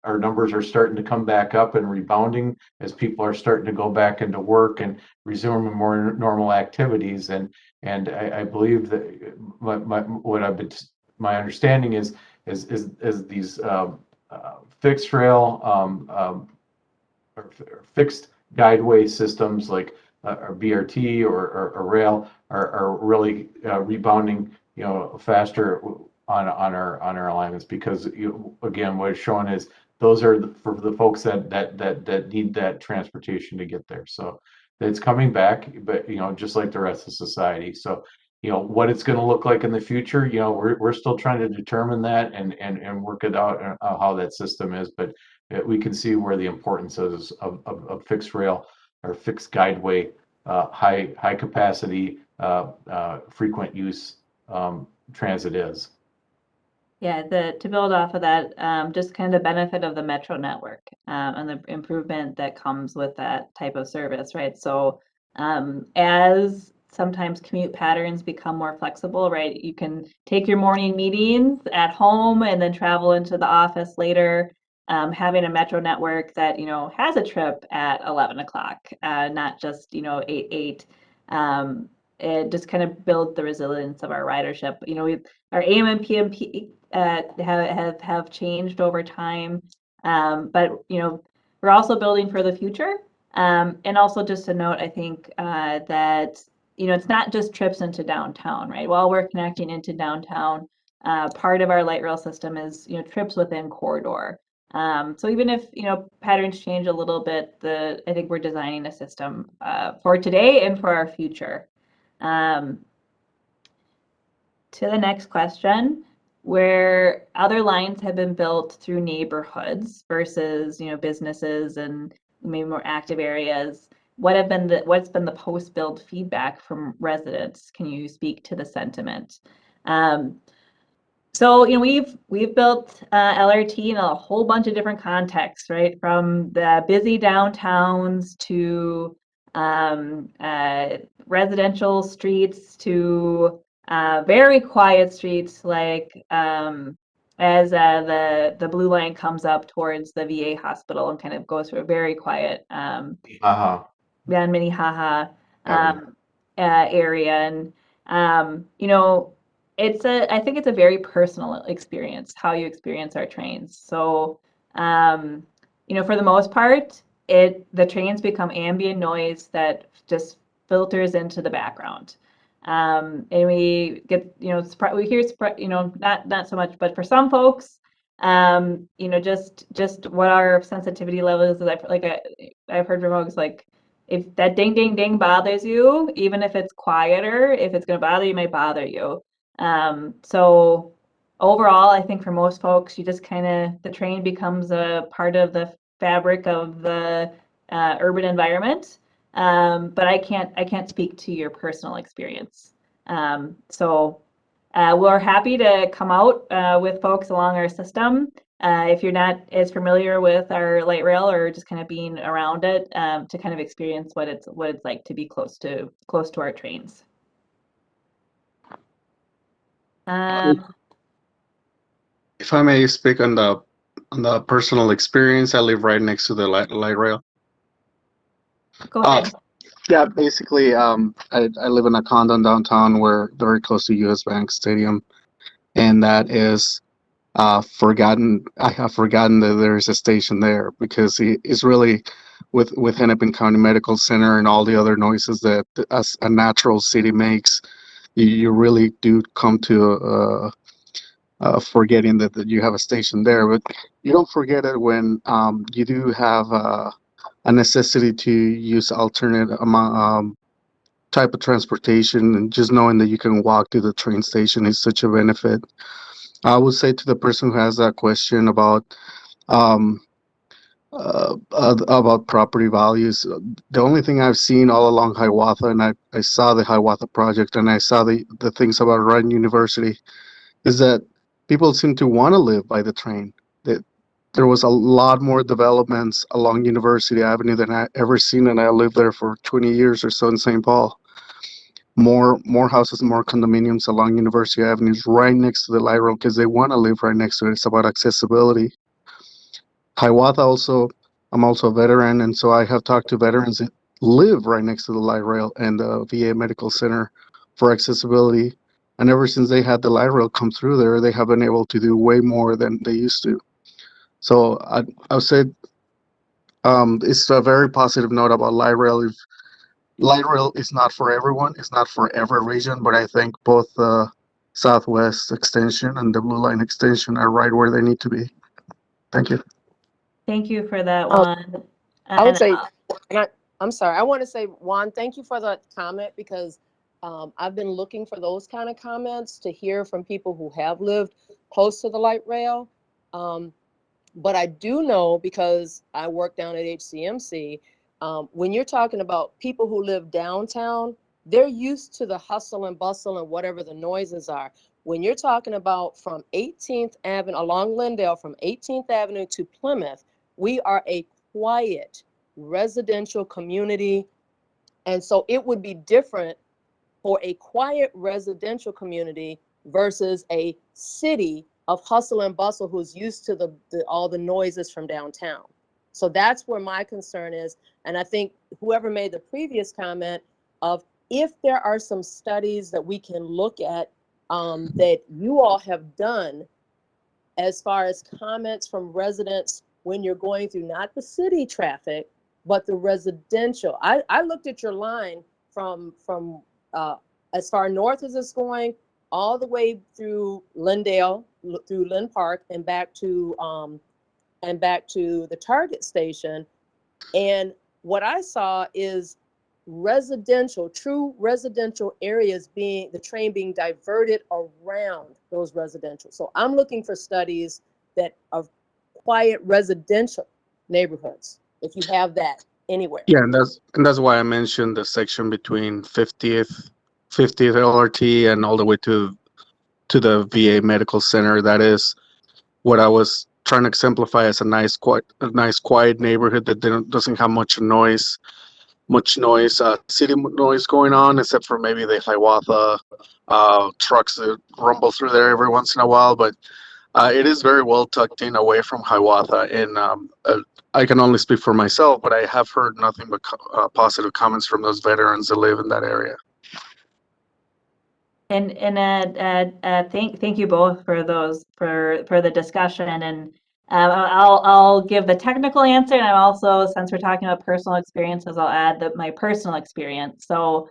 our numbers are starting to come back up and rebounding, as people are starting to go back into work and resume more normal activities, and I believe that my understanding is these fixed rail or fixed guideway systems like or BRT or rail are really rebounding faster on our alignments, because again, what it's showing is those are for the folks that need that transportation to get there. So it's coming back, but just like the rest of society. So what it's going to look like in the future, we're still trying to determine that and work it out how that system is, but we can see where the importance is of fixed rail or fixed guideway, high capacity, frequent use transit is. Yeah, to build off of that, just kind of the benefit of the metro network, and the improvement that comes with that type of service, right? So, as sometimes commute patterns become more flexible, right? You can take your morning meetings at home and then travel into the office later. Having a metro network that has a trip at 11 o'clock, not just 8. It just kind of builds the resilience of our ridership. Our AM and PM have changed over time, but we're also building for the future. And also just a note, I think that it's not just trips into downtown, right? While we're connecting into downtown, part of our light rail system is trips within corridor. So even if patterns change a little bit, I think we're designing a system for today and for our future. To the next question, where other lines have been built through neighborhoods versus businesses and maybe more active areas, what's been the post-build feedback from residents? Can you speak to the sentiment? So we've built LRT in a whole bunch of different contexts, right? From the busy downtowns to residential streets to very quiet streets like as the blue line comes up towards the VA hospital and kind of goes through a very quiet Van Minnehaha area. And I think it's a very personal experience, how you experience our trains. So for the most part, the trains become ambient noise that just filters into the background. And we get, we hear, not so much, but for some folks, just what our sensitivity level is. I've heard from folks, like, if that ding, ding, ding bothers you, even if it's quieter, if it's going to bother you, it might bother you. So overall, I think for most folks, you just the train becomes a part of the fabric of the urban environment. But I can't speak to your personal experience. So we're happy to come out with folks along our system. If you're not as familiar with our light rail or just kind of being around it, to kind of experience what it's like to be close to our trains. If I may speak on the personal experience, I live right next to the light rail. Go ahead. Yeah, basically, I live in a condo in downtown, where very close to US Bank Stadium, and that is forgotten. I have forgotten that there is a station there, because it's really with Hennepin County Medical Center and all the other noises that a natural city makes. You really do come to forgetting that you have a station there. But you don't forget it when you do have a necessity to use alternate type of transportation, and just knowing that you can walk to the train station is such a benefit. I would say to the person who has that question about property values, the only thing I've seen all along Hiawatha, and I saw the Hiawatha project, and I saw the things about Ryan University, is that people seem to want to live by the train. There was a lot more developments along University Avenue than I ever seen, and I lived there for 20 years or so in St. Paul. More houses, more condominiums along University Avenue, right next to the light rail, because they want to live right next to it. It's about accessibility. Hiawatha also, I'm also a veteran, and so I have talked to veterans that live right next to the light rail and the VA Medical Center for accessibility. And ever since they had the light rail come through there, they have been able to do way more than they used to. So I would say it's a very positive note about light rail. If light rail is not for everyone, it's not for every region, but I think both the Southwest extension and the Blue Line extension are right where they need to be. Thank you. Thank you for that, Juan. I would say, I'm sorry, I want to say, Juan, thank you for that comment, because I've been looking for those kind of comments to hear from people who have lived close to the light rail. But I do know, because I work down at HCMC, when you're talking about people who live downtown, they're used to the hustle and bustle and whatever the noises are. When you're talking about from 18th Avenue, along Lindale, from 18th Avenue to Plymouth, we are a quiet residential community. And so it would be different for a quiet residential community versus a city of hustle and bustle who's used to all the noises from downtown. So that's where my concern is. And I think whoever made the previous comment of, if there are some studies that we can look at that you all have done as far as comments from residents when you're going through not the city traffic, but the residential. I looked at your line from as far north as it's going, all the way through Lindale, through Lynn Park, and back to the Target station. And what I saw is residential, true residential areas the train being diverted around those residential. So I'm looking for studies that are quiet residential neighborhoods, if you have that anywhere. Yeah, and that's why I mentioned the section between 50th LRT and all the way to the VA Medical Center. That is what I was trying to exemplify as a nice quiet neighborhood that doesn't have much noise, city noise going on, except for maybe the Hiawatha trucks that rumble through there every once in a while. But It is very well tucked in away from Hiawatha, and I can only speak for myself, but I have heard nothing but positive comments from those veterans that live in that area. And thank you both for those for the discussion, and I'll give the technical answer, and I'm also, since we're talking about personal experiences, I'll add that my personal experience. So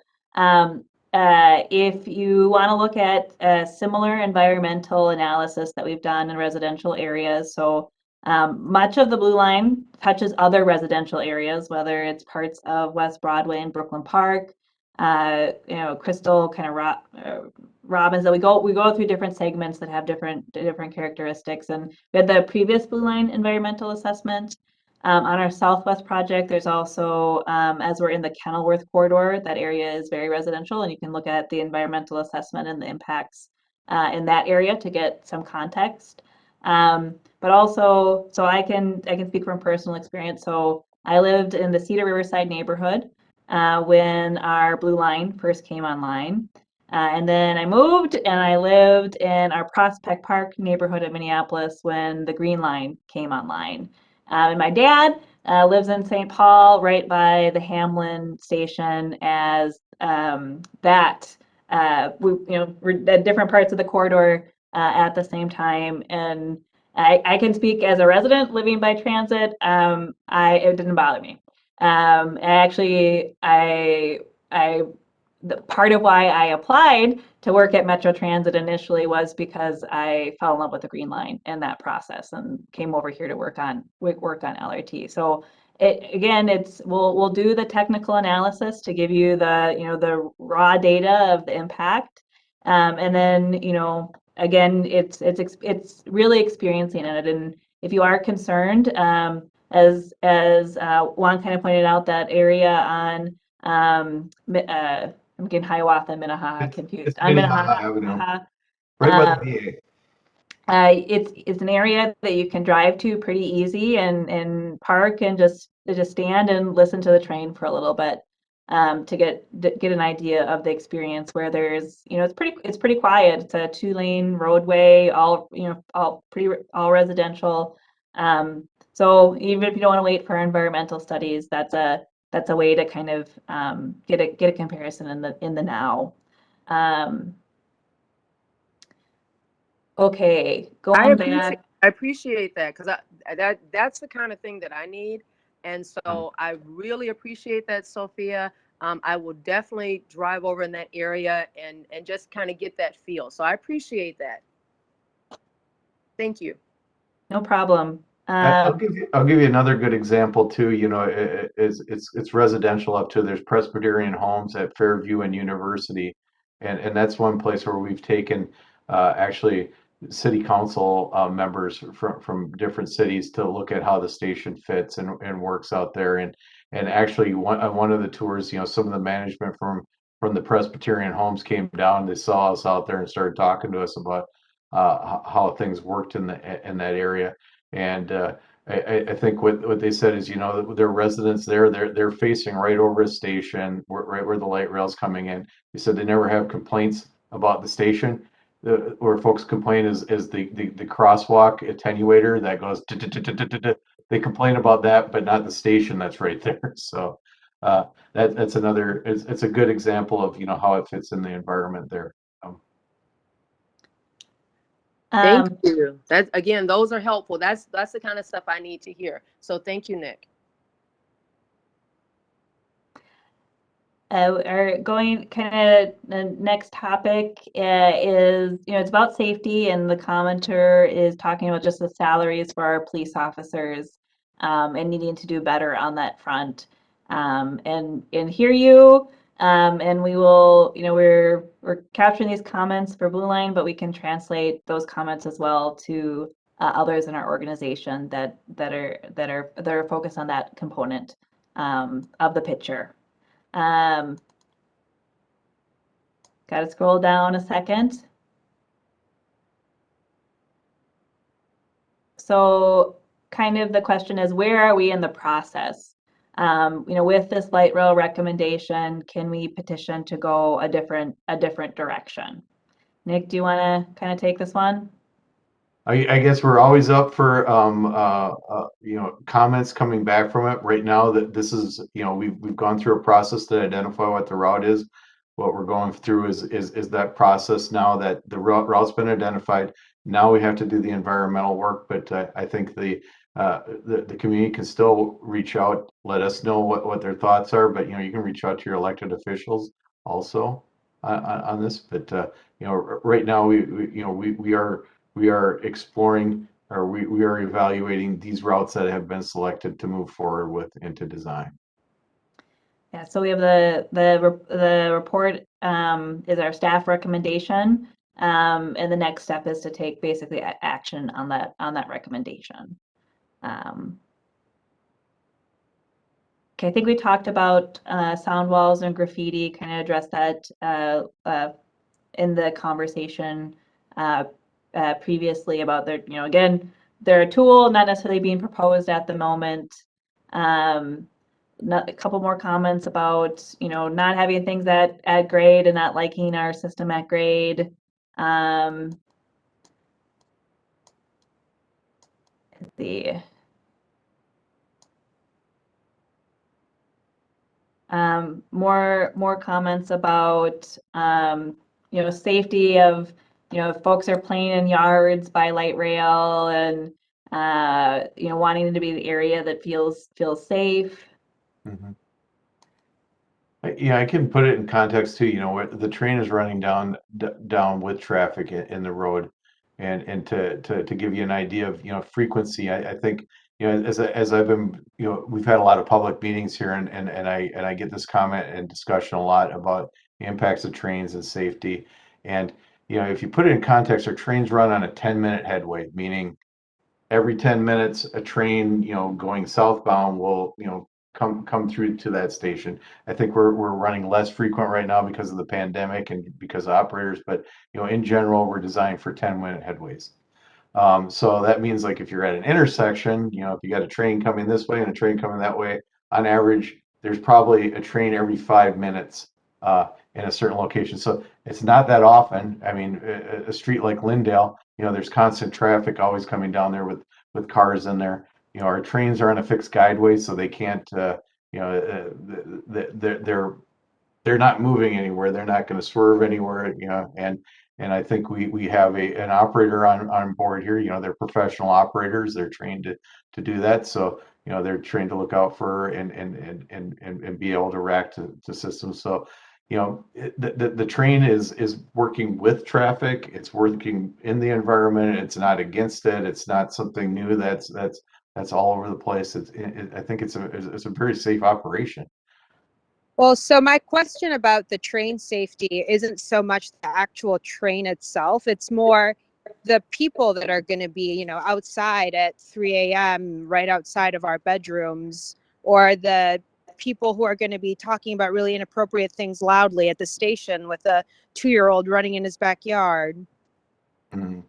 if you want to look at a similar environmental analysis that we've done in residential areas, so much of the blue line touches other residential areas, whether it's parts of West Broadway and Brooklyn Park, Crystal, kind of Robbins, that we go through different segments that have different characteristics. And we had the previous blue line environmental assessment. On our Southwest project, there's also, as we're in the Kenilworth corridor, that area is very residential, and you can look at the environmental assessment and the impacts in that area to get some context. But also, so I can speak from personal experience. So I lived in the Cedar Riverside neighborhood when our blue line first came online. And then I moved and I lived in our Prospect Park neighborhood of Minneapolis when the Green Line came online. And my dad lives in St. Paul, right by the Hamlin station, as that. We're at different parts of the corridor at the same time. And I can speak as a resident living by transit. It didn't bother me. The part of why I applied to work at Metro Transit initially was because I fell in love with the Green Line and that process, and came over here to work on LRT. So we'll do the technical analysis to give you the raw data of the impact, and then again it's really experiencing it. And if you are concerned, as Juan kind of pointed out, that area on I'm getting Hiawatha and Minnehaha confused. It's Minnehaha Avenue, right by the VA. It's an area that you can drive to pretty easy, and park and just stand and listen to the train for a little bit to get an idea of the experience, where there's it's pretty quiet. It's a 2-lane roadway, all residential. So even if you don't want to wait for environmental studies, that's a way to kind of get a comparison in the now. Okay, going back. I appreciate that, because that's the kind of thing that I need. And so I really appreciate that, Sophia. I will definitely drive over in that area and just kind of get that feel. So I appreciate that. Thank you. No problem. I'll give you another good example too. It's residential up to, there's Presbyterian homes at Fairview and University, and that's one place where we've taken actually city council members from different cities to look at how the station fits and works out there. And actually one of the tours, some of the management from the Presbyterian homes came down. They saw us out there and started talking to us about how things worked in that area. And I think what they said is, their residents there, they're facing right over a station, right where the light rail's coming in. They said they never have complaints about the station. Where folks complain is the crosswalk attenuator that goes. They complain about that, but not the station that's right there. So that's another. It's a good example of how it fits in the environment there. Thank you. That, again, those are helpful. That's the kind of stuff I need to hear. So thank you, Nick. Our going kind of the next topic is, it's about safety, and the commenter is talking about just the salaries for our police officers and needing to do better on that front. And hear you. And we will, we're capturing these comments for Blue Line, but we can translate those comments as well to others in our organization that are focused on that component of the picture. Got to scroll down a second. So kind of the question is, where are we in the process? With this light rail recommendation, can we petition to go a different direction? Nick, do you want to kind of take this one? I guess we're always up for comments coming back from it. Right now, that this is, we've gone through a process to identify what the route is. What we're going through is that process now that the route's been identified. Now we have to do the environmental work, but I think the community can still reach out, let us know what their thoughts are, but you can reach out to your elected officials also on this. But right now we are exploring, or we are evaluating these routes that have been selected to move forward with into design. Yeah, so we have the report is our staff recommendation, and the next step is to take basically action on that recommendation. Okay, I think we talked about sound walls and graffiti, kind of addressed that in the conversation previously about their, again, they're a tool, not necessarily being proposed at the moment. A couple more comments about, not having things at grade and not liking our system at grade. Let's see. More comments about, safety of, if folks are playing in yards by light rail and, wanting it to be the area that feels safe. Mhm. Yeah, I can put it in context too. Where the train is running down with traffic in the road, and to give you an idea of frequency, I think as I've been we've had a lot of public meetings here, and I get this comment and discussion a lot about the impacts of trains and safety, and if you put it in context, our trains run on a 10-minute headway, meaning every 10 minutes a train going southbound will come through to that station. I think we're running less frequent right now because of the pandemic and because of operators, but in general we're designed for 10-minute headways. So that means, like, if you're at an intersection, if you got a train coming this way and a train coming that way, on average there's probably a train every 5 minutes in a certain location. So it's not that often. I mean, a street like Lindale, there's constant traffic always coming down there with cars in there. Our trains are on a fixed guideway, so they can't, they're not moving anywhere. They're not going to swerve anywhere, and I think we have an operator on board here. They're professional operators. They're trained to do that. So they're trained to look out for and be able to react to systems. So the train is working with traffic. It's working in the environment. It's not against it. It's not something new that's all over the place. I think it's a very safe operation. Well, so my question about the train safety isn't so much the actual train itself. It's more the people that are going to be, outside at 3 a.m. right outside of our bedrooms, or the people who are going to be talking about really inappropriate things loudly at the station with a 2-year-old running in his backyard. Mm-hmm.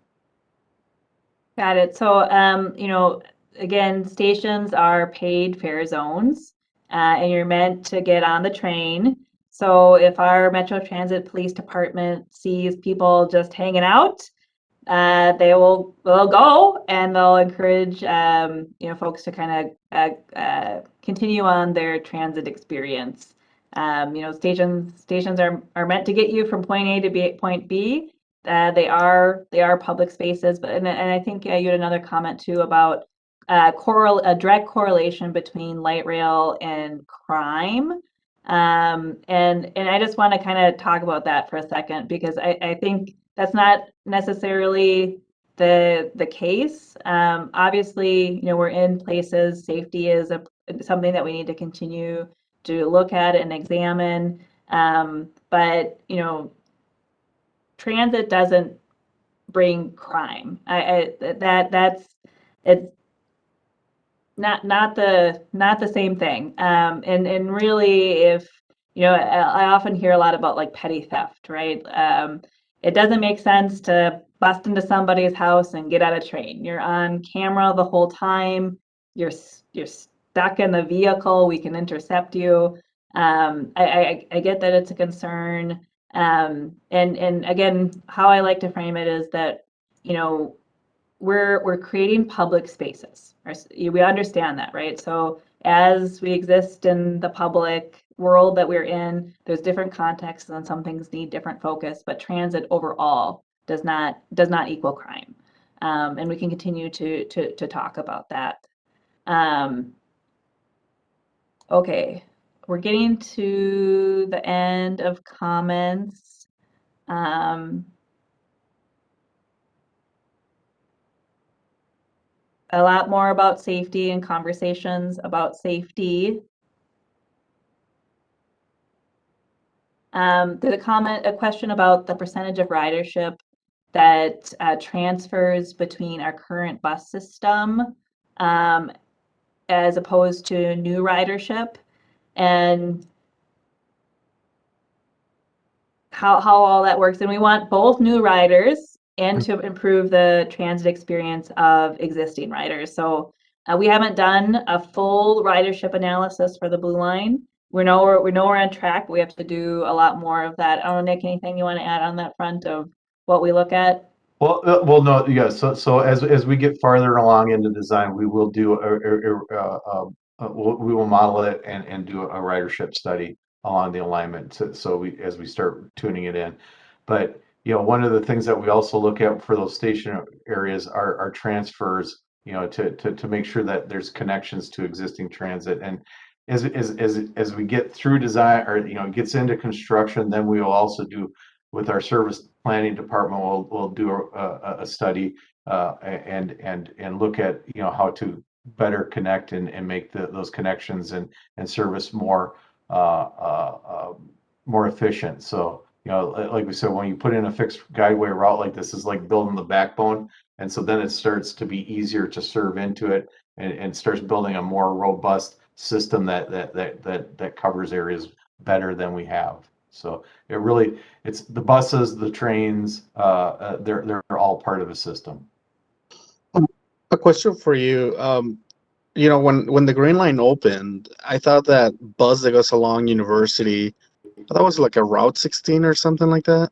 Got it. So, again, stations are paid fare zones, and you're meant to get on the train. So if our Metro Transit Police Department sees people just hanging out, they'll go and they'll encourage folks to kind of continue on their transit experience. Stations are meant to get you from point A to point B. They are public spaces, but and I think you had another comment too about a direct correlation between light rail and crime. And I just want to kind of talk about that for a second, because I think that's not necessarily the case. Obviously, we're in places. Safety is something that we need to continue to look at and examine. But transit doesn't bring crime. That's it's not the same thing. And really, if I often hear a lot about like petty theft, right? It doesn't make sense to bust into somebody's house and get out a train. You're on camera the whole time. You're stuck in the vehicle. We can intercept you. I get that it's a concern. And again, how I like to frame it is that we're creating public spaces. We understand that, right? So as we exist in the public world that we're in, there's different contexts and some things need different focus, but transit overall does not equal crime. And we can continue to talk about that. Okay, we're getting to the end of comments. A lot more about safety and conversations about safety. There's a question about the percentage of ridership that transfers between our current bus system as opposed to new ridership, and how all that works. And we want both new riders and to improve the transit experience of existing riders. So we haven't done a full ridership analysis for the Blue Line. We know we're on track, but we have to do a lot more of that. I don't know, Nick, anything you want to add on that front of what we look at? Well, no, yeah. So as we get farther along into design, we will do we will model it and do a ridership study along the alignment. So as we start tuning it in, but one of the things that we also look at for those station areas are transfers. To make sure that there's connections to existing transit, and as we get through design or gets into construction, then we will also do with our service planning department. We'll do a study and look at how to better connect and make those connections and service more efficient. So like we said, when you put in a fixed guideway route like this, is like building the backbone, and so then it starts to be easier to serve into it and starts building a more robust system that covers areas better than we have. So it's the buses, the trains, they're all part of a system. A question for you. When the Green Line opened, I thought that bus that goes along University, that was like a Route 16 or something like that.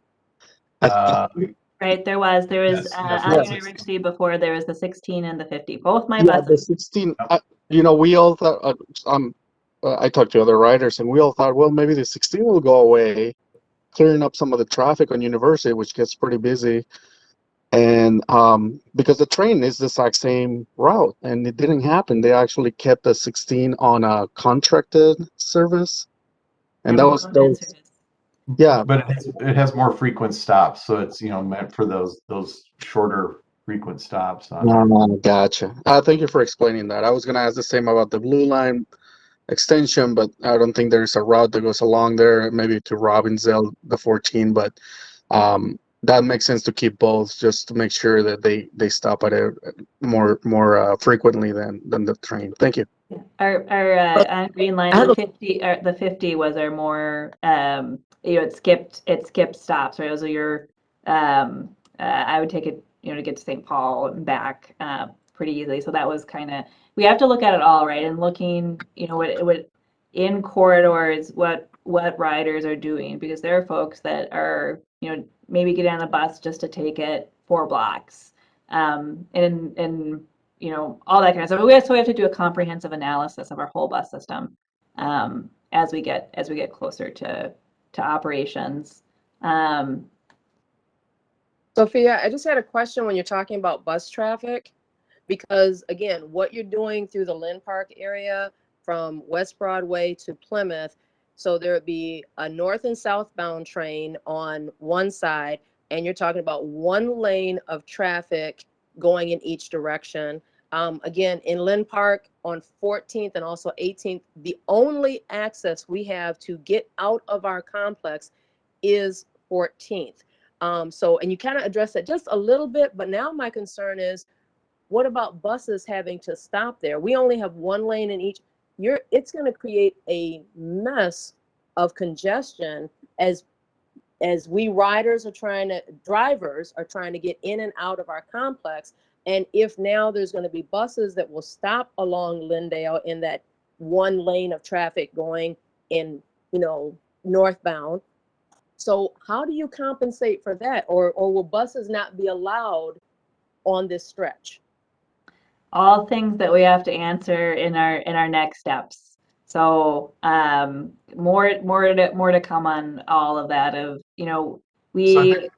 Right, there was Yes, on Route 16. University before, there was the 16 and the 50. Both my Yeah, the buses. 16. We all thought. I talked to other riders, and we all thought, well, maybe the 16 will go away, clearing up some of the traffic on University, which gets pretty busy. And because the train is the exact same route, and it didn't happen. They actually kept the 16 on a contracted service, and that was yeah. But it has more frequent stops, so it's meant for those shorter frequent stops. Gotcha. Thank you for explaining that. I was gonna ask the same about the Blue Line extension, but I don't think there's a route that goes along there, maybe to Robbinsdale, the 14, but that makes sense to keep both, just to make sure that they stop at it more frequently than the train. Thank you. Yeah. Our on Green Line, the 50 was our more it skipped stops, right? Those are your I would take it to get to St. Paul and back pretty easily. So that was kind of, we have to look at it all, right? And looking what in corridors, what riders are doing, because there are folks that are maybe get on a bus just to take it 4 blocks and all that kind of stuff. So we have to do a comprehensive analysis of our whole bus system as we get closer to operations. Sophia, I just had a question when you're talking about bus traffic, because again, what you're doing through the Lynn Park area from West Broadway to Plymouth, so there would be a north and southbound train on one side, and you're talking about 1 lane of traffic going in each direction. Again, in Lynn Park on 14th and also 18th, the only access we have to get out of our complex is 14th. And you kind of addressed that just a little bit, but now my concern is, what about buses having to stop there? We only have 1 lane in each. It's going to create a mess of congestion as we drivers are trying to get in and out of our complex. And if now there's going to be buses that will stop along Lyndale in that 1 lane of traffic going in, northbound. So how do you compensate for that? Or will buses not be allowed on this stretch? All things that we have to answer in our next steps. So more to come on all of that. Of So I think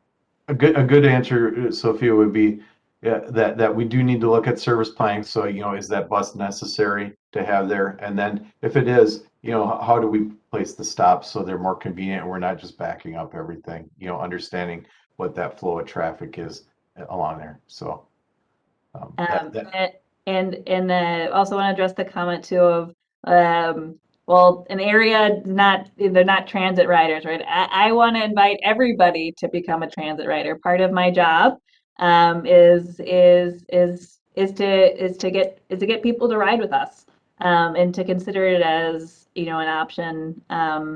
a good answer, Sophia, would be that we do need to look at service planning. So is that bus necessary to have there? And then if it is, how do we place the stops so they're more convenient and we're not just backing up everything? Understanding what that flow of traffic is along there. So and also want to address the comment too of well, an area they're not transit riders, right? I want to invite everybody to become a transit rider. Part of my job is to get people to ride with us and to consider it as an option. I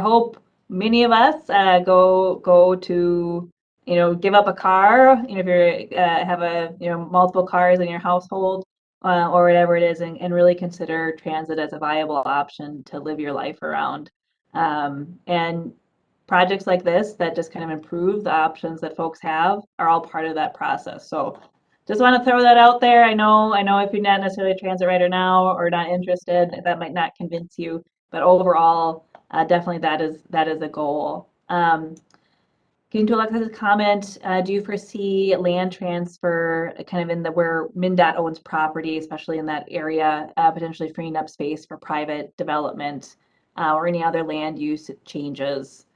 hope many of us go to give up a car, if you have multiple cars in your household or whatever it is, and really consider transit as a viable option to live your life around. And projects like this that just kind of improve the options that folks have are all part of that process. So just want to throw that out there. I know if you're not necessarily a transit rider now or not interested, that might not convince you, but overall, definitely that is a goal. Getting to Alexa's comment, do you foresee land transfer kind of where MnDOT owns property, especially in that area, potentially freeing up space for private development or any other land use changes?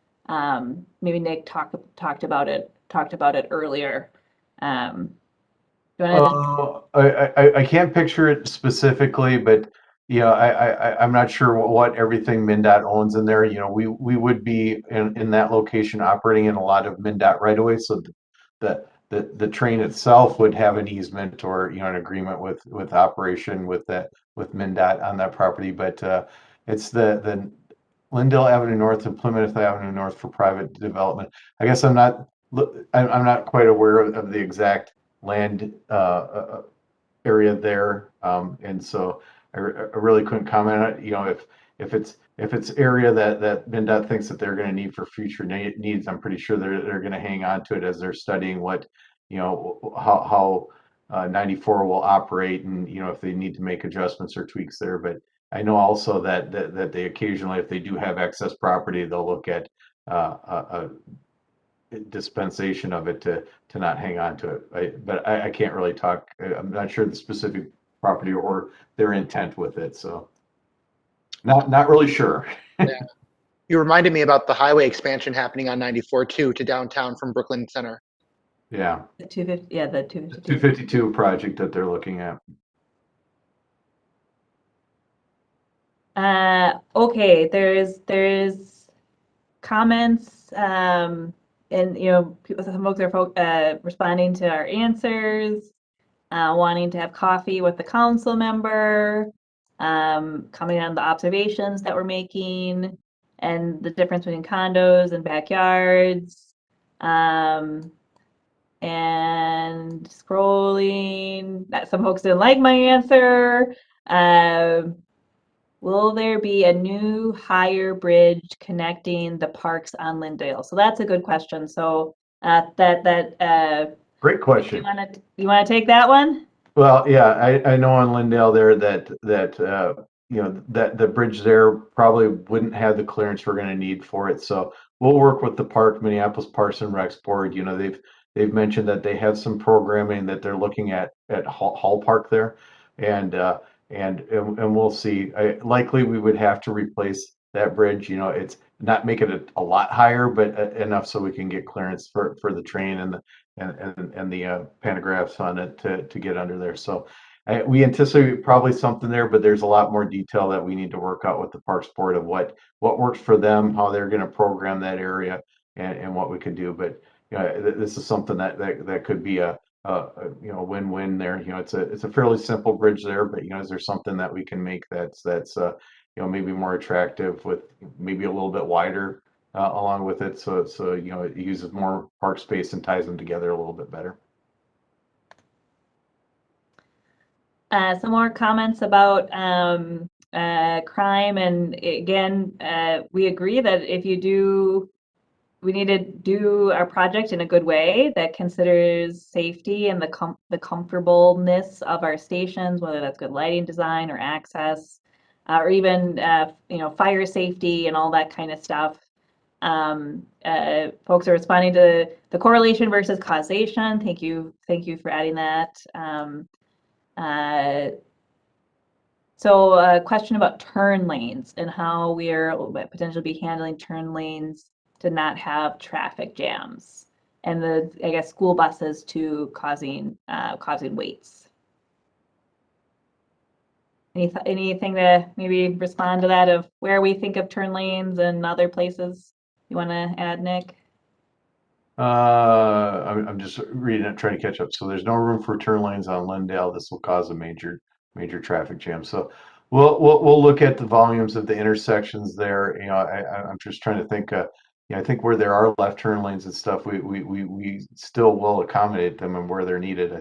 Maybe Nick talked about it earlier. I can't picture it specifically, but I'm not sure what everything MnDOT owns in there. We would be in that location operating in a lot of MnDOT right away, so the train itself would have an easement or an agreement with operation with MnDOT on that property. But it's the Lindale Avenue North and Plymouth Avenue North for private development. I guess I'm not quite aware of the exact land area there, and so I really couldn't comment on it. If it's area that MnDOT thinks that they're going to need for future needs, I'm pretty sure they're going to hang on to it as they're studying what how 94 will operate, and if they need to make adjustments or tweaks there. But I know also that they occasionally, if they do have excess property, they'll look at a dispensation of it to not hang on to it. But I can't really talk. I'm not sure the specific property or their intent with it. So not really sure. Yeah. You reminded me about the highway expansion happening on 94 too to downtown from Brooklyn Center. Yeah. The 250, yeah, the 252. 252 project that they're looking at. Okay, there's comments, and some folks are responding to our answers, wanting to have coffee with the council member, commenting on the observations that we're making, and the difference between condos and backyards, and scrolling. Some folks didn't like my answer. Will there be a new higher bridge connecting the parks on Lindale? So that's a good question. So Great question. You want to take that one? Well, yeah, I know on Lindale there that that the bridge there probably wouldn't have the clearance we're going to need for it. So we'll work with the park, Minneapolis Parks and Recs Board. They've mentioned that they have some programming that they're looking at Hall Park there, and we'll see. Likely we would have to replace that bridge. It's not make it a lot higher, but enough so we can get clearance for the train and the pantographs on it to get under there. So we anticipate probably something there, but there's a lot more detail that we need to work out with the Parks Board of what works for them, how they're going to program that area, and what we could do. But this is something that could be a win-win there. It's a fairly simple bridge there, but is there something that we can make that's maybe more attractive with maybe a little bit wider along with it, so it uses more park space and ties them together a little bit better. Some more comments about crime, and again, we agree that if you do we need to do our project in a good way that considers safety and the comfortableness of our stations, whether that's good lighting design or access, or even fire safety and all that kind of stuff. Folks are responding to the correlation versus causation. Thank you for adding that. So a question about turn lanes and how we are potentially be handling turn lanes to not have traffic jams, and I guess school buses to causing waits. Anything to maybe respond to that of where we think of turn lanes and other places you want to add, Nick? I'm just reading it, trying to catch up. So there's no room for turn lanes on Lindale. This will cause a major traffic jam. So we'll look at the volumes of the intersections there. I'm just trying to think. I think where there are left turn lanes and stuff, we still will accommodate them and where they're needed. I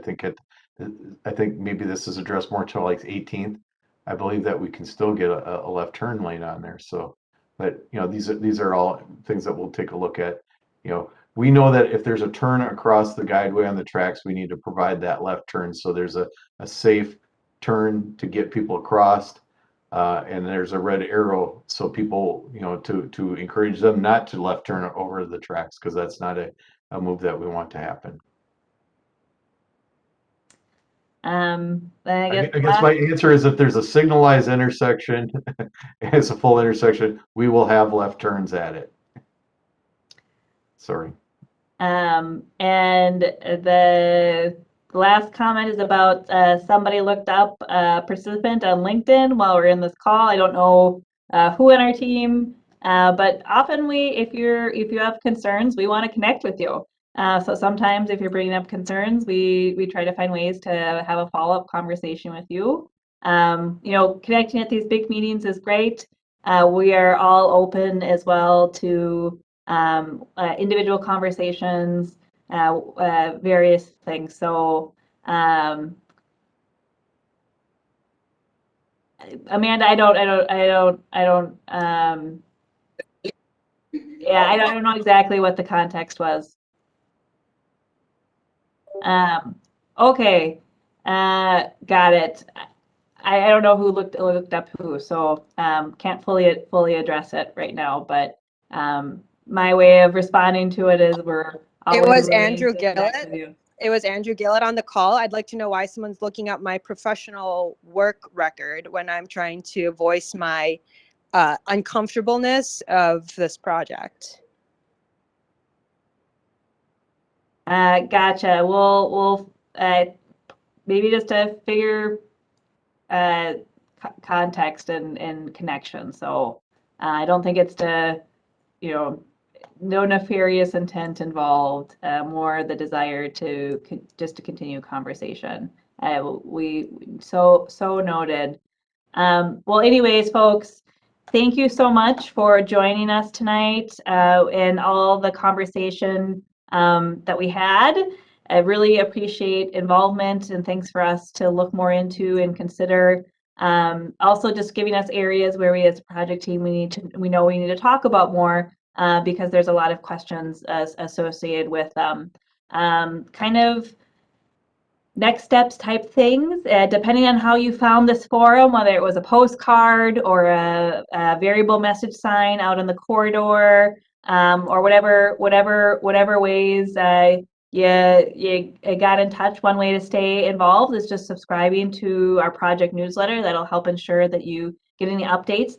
think maybe this is addressed more to like 18th. I believe that we can still get a left turn lane on there. So, but these are all things that we'll take a look at. We know that if there's a turn across the guideway on the tracks, we need to provide that left turn. So there's a safe turn to get people across. And there's a red arrow. So people, to encourage them not to left turn over the tracks, because that's not a move that we want to happen. I guess my answer is if there's a signalized intersection, it's a full intersection, we will have left turns at it. Sorry. And the last comment is about somebody looked up a participant on LinkedIn while we're in this call. I don't know who in our team, but often if you have concerns, we want to connect with you. So sometimes if you're bringing up concerns, we try to find ways to have a follow-up conversation with you. Connecting at these big meetings is great. We are all open as well to individual conversations, various things. So, Amanda, I don't know exactly what the context was. Okay, got it. I don't know who looked up who, so can't fully address it right now. But my way of responding to it is we're always It was willing Andrew to connect with Gillett. you. It was Andrew Gillett on the call. I'd like to know why someone's looking up my professional work record when I'm trying to voice my uncomfortableness of this project. Gotcha. We'll maybe just to figure context and connection. So I don't think it's to, no nefarious intent involved, more the desire to just to continue conversation. We so noted. Well, anyways, folks, thank you so much for joining us tonight and all the conversation that we had. I really appreciate involvement, and thanks for us to look more into and consider. Also, just giving us areas where we, as a project team, we need to talk about more because there's a lot of questions associated with kind of next steps type things, depending on how you found this forum, whether it was a postcard or a variable message sign out in the corridor, or whatever ways you got in touch. One way to stay involved is just subscribing to our project newsletter. That'll help ensure that you get any updates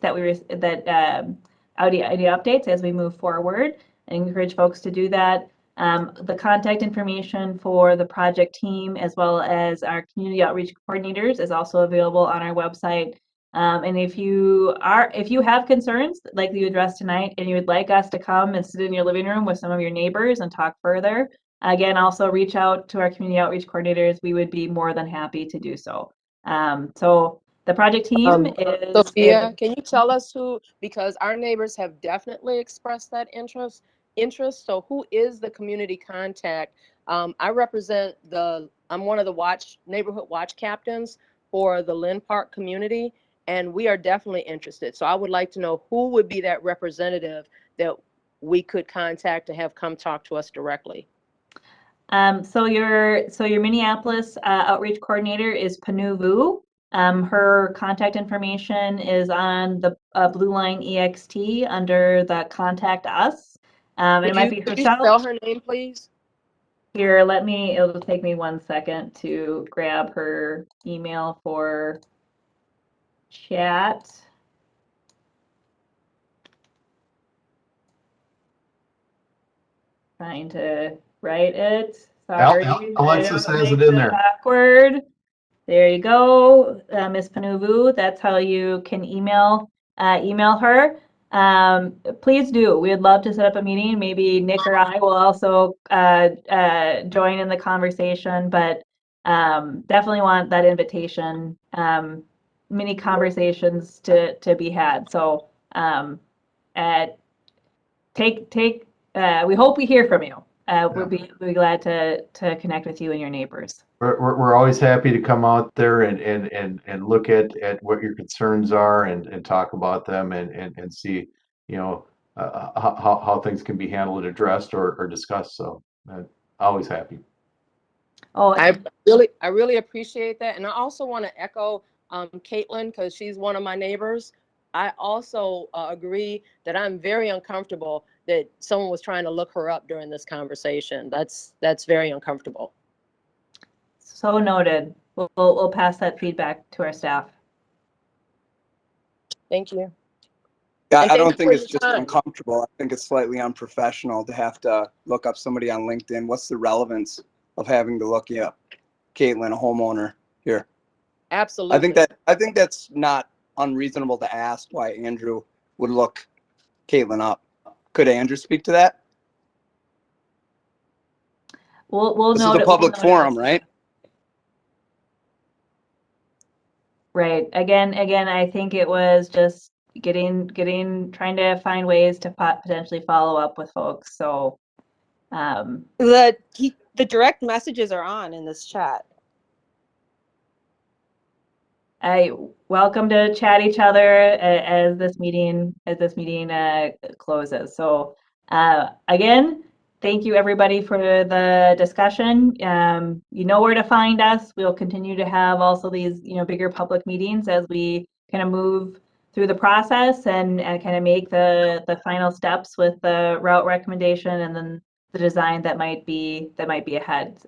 audio updates as we move forward. I encourage folks to do that. The contact information for the project team as well as our community outreach coordinators is also available on our website. And if you have concerns like you addressed tonight and you would like us to come and sit in your living room with some of your neighbors and talk further, again, also reach out to our community outreach coordinators. We would be more than happy to do so. So the project team is... Sophia, can you tell us who, because our neighbors have definitely expressed that interest. So who is the community contact? I represent I'm one of the neighborhood watch captains for the Lynn Park community, and we are definitely interested. So I would like to know who would be that representative that we could contact to have come talk to us directly? So your Minneapolis outreach coordinator is Panu Vu. Her contact information is on the Blue Line EXT under the Contact Us. It might be Could you spell herself. her name, please? Here, it'll take me 1 second to grab her email for chat. Trying to write it. Sorry. Alexis I know has it makes in there. awkward. There you go, Ms. Panuvu. That's how you can email her. Please do. We'd love to set up a meeting. Maybe Nick or I will also join in the conversation, but definitely want that invitation, many conversations to be had. So we hope we hear from you. We'll be glad to connect with you and your neighbors. We're always happy to come out there and look at what your concerns are and talk about them and see, how things can be handled, addressed, or discussed. So always happy. Oh, I really appreciate that. And I also want to echo Caitlin, because she's one of my neighbors. I also agree that I'm very uncomfortable that someone was trying to look her up during this conversation. That's very uncomfortable. So noted. We'll pass that feedback to our staff. Thank you. Yeah, And I thank don't you think for it's your just time. uncomfortable. I think it's slightly unprofessional to have to look up somebody on LinkedIn. What's the relevance of having to look you up, Caitlin, a homeowner here? Absolutely. I think that's not unreasonable to ask why Andrew would look Caitlin up. Could Andrew speak to that? We'll This is note a it. We'll public note forum, it. right? Right. Again, I think it was just trying to find ways to potentially follow up with folks. So, The direct messages are on in this chat. I welcome to chat each other as this meeting closes. So, again, thank you everybody for the discussion. You know where to find us. We'll continue to have also these, bigger public meetings as we kind of move through the process and kind of make the final steps with the route recommendation and then the design that might be ahead.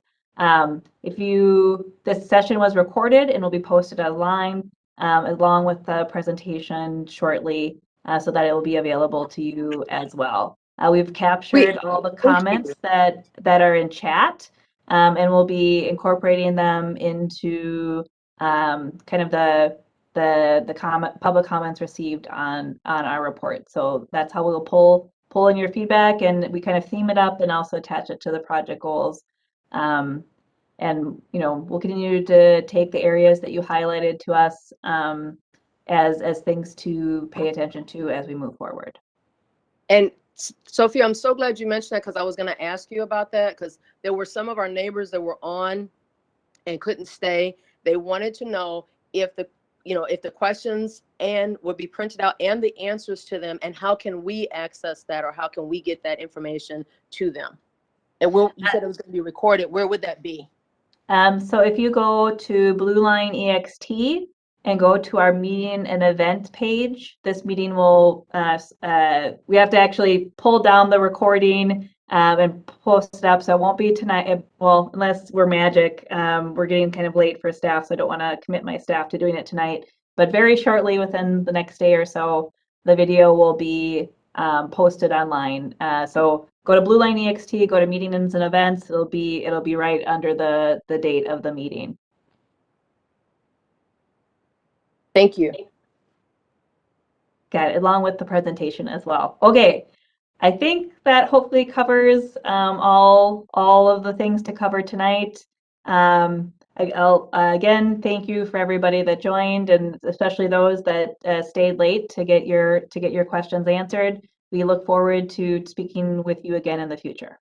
This session was recorded and will be posted online along with the presentation shortly so that it will be available to you as well. We've captured all the comments that are in chat and we'll be incorporating them into kind of the public comments received on our report. So that's how we'll pull in your feedback, and we kind of theme it up and also attach it to the project goals. And we'll continue to take the areas that you highlighted to us as things to pay attention to as we move forward. And Sophia, I'm so glad you mentioned that, because I was going to ask you about that, because there were some of our neighbors that were on and couldn't stay. They wanted to know if the questions and would be printed out and the answers to them, and how can we access that, or how can we get that information to them? And you said it was going to be recorded. Where would that be? So if you go to Blue Line EXT and go to our meeting and event page, this meeting will, we have to actually pull down the recording and post it up. So it won't be tonight, well, unless we're magic. We're getting kind of late for staff, so I don't want to commit my staff to doing it tonight. But very shortly, within the next day or so, the video will be posted online. So go to Blue Line EXT, go to meetings and events. It'll be right under the date of the meeting. Thank you. Got it, along with the presentation as well. Okay, I think that hopefully covers all of the things to cover tonight. I'll again thank you for everybody that joined, and especially those that stayed late to get your questions answered. We look forward to speaking with you again in the future.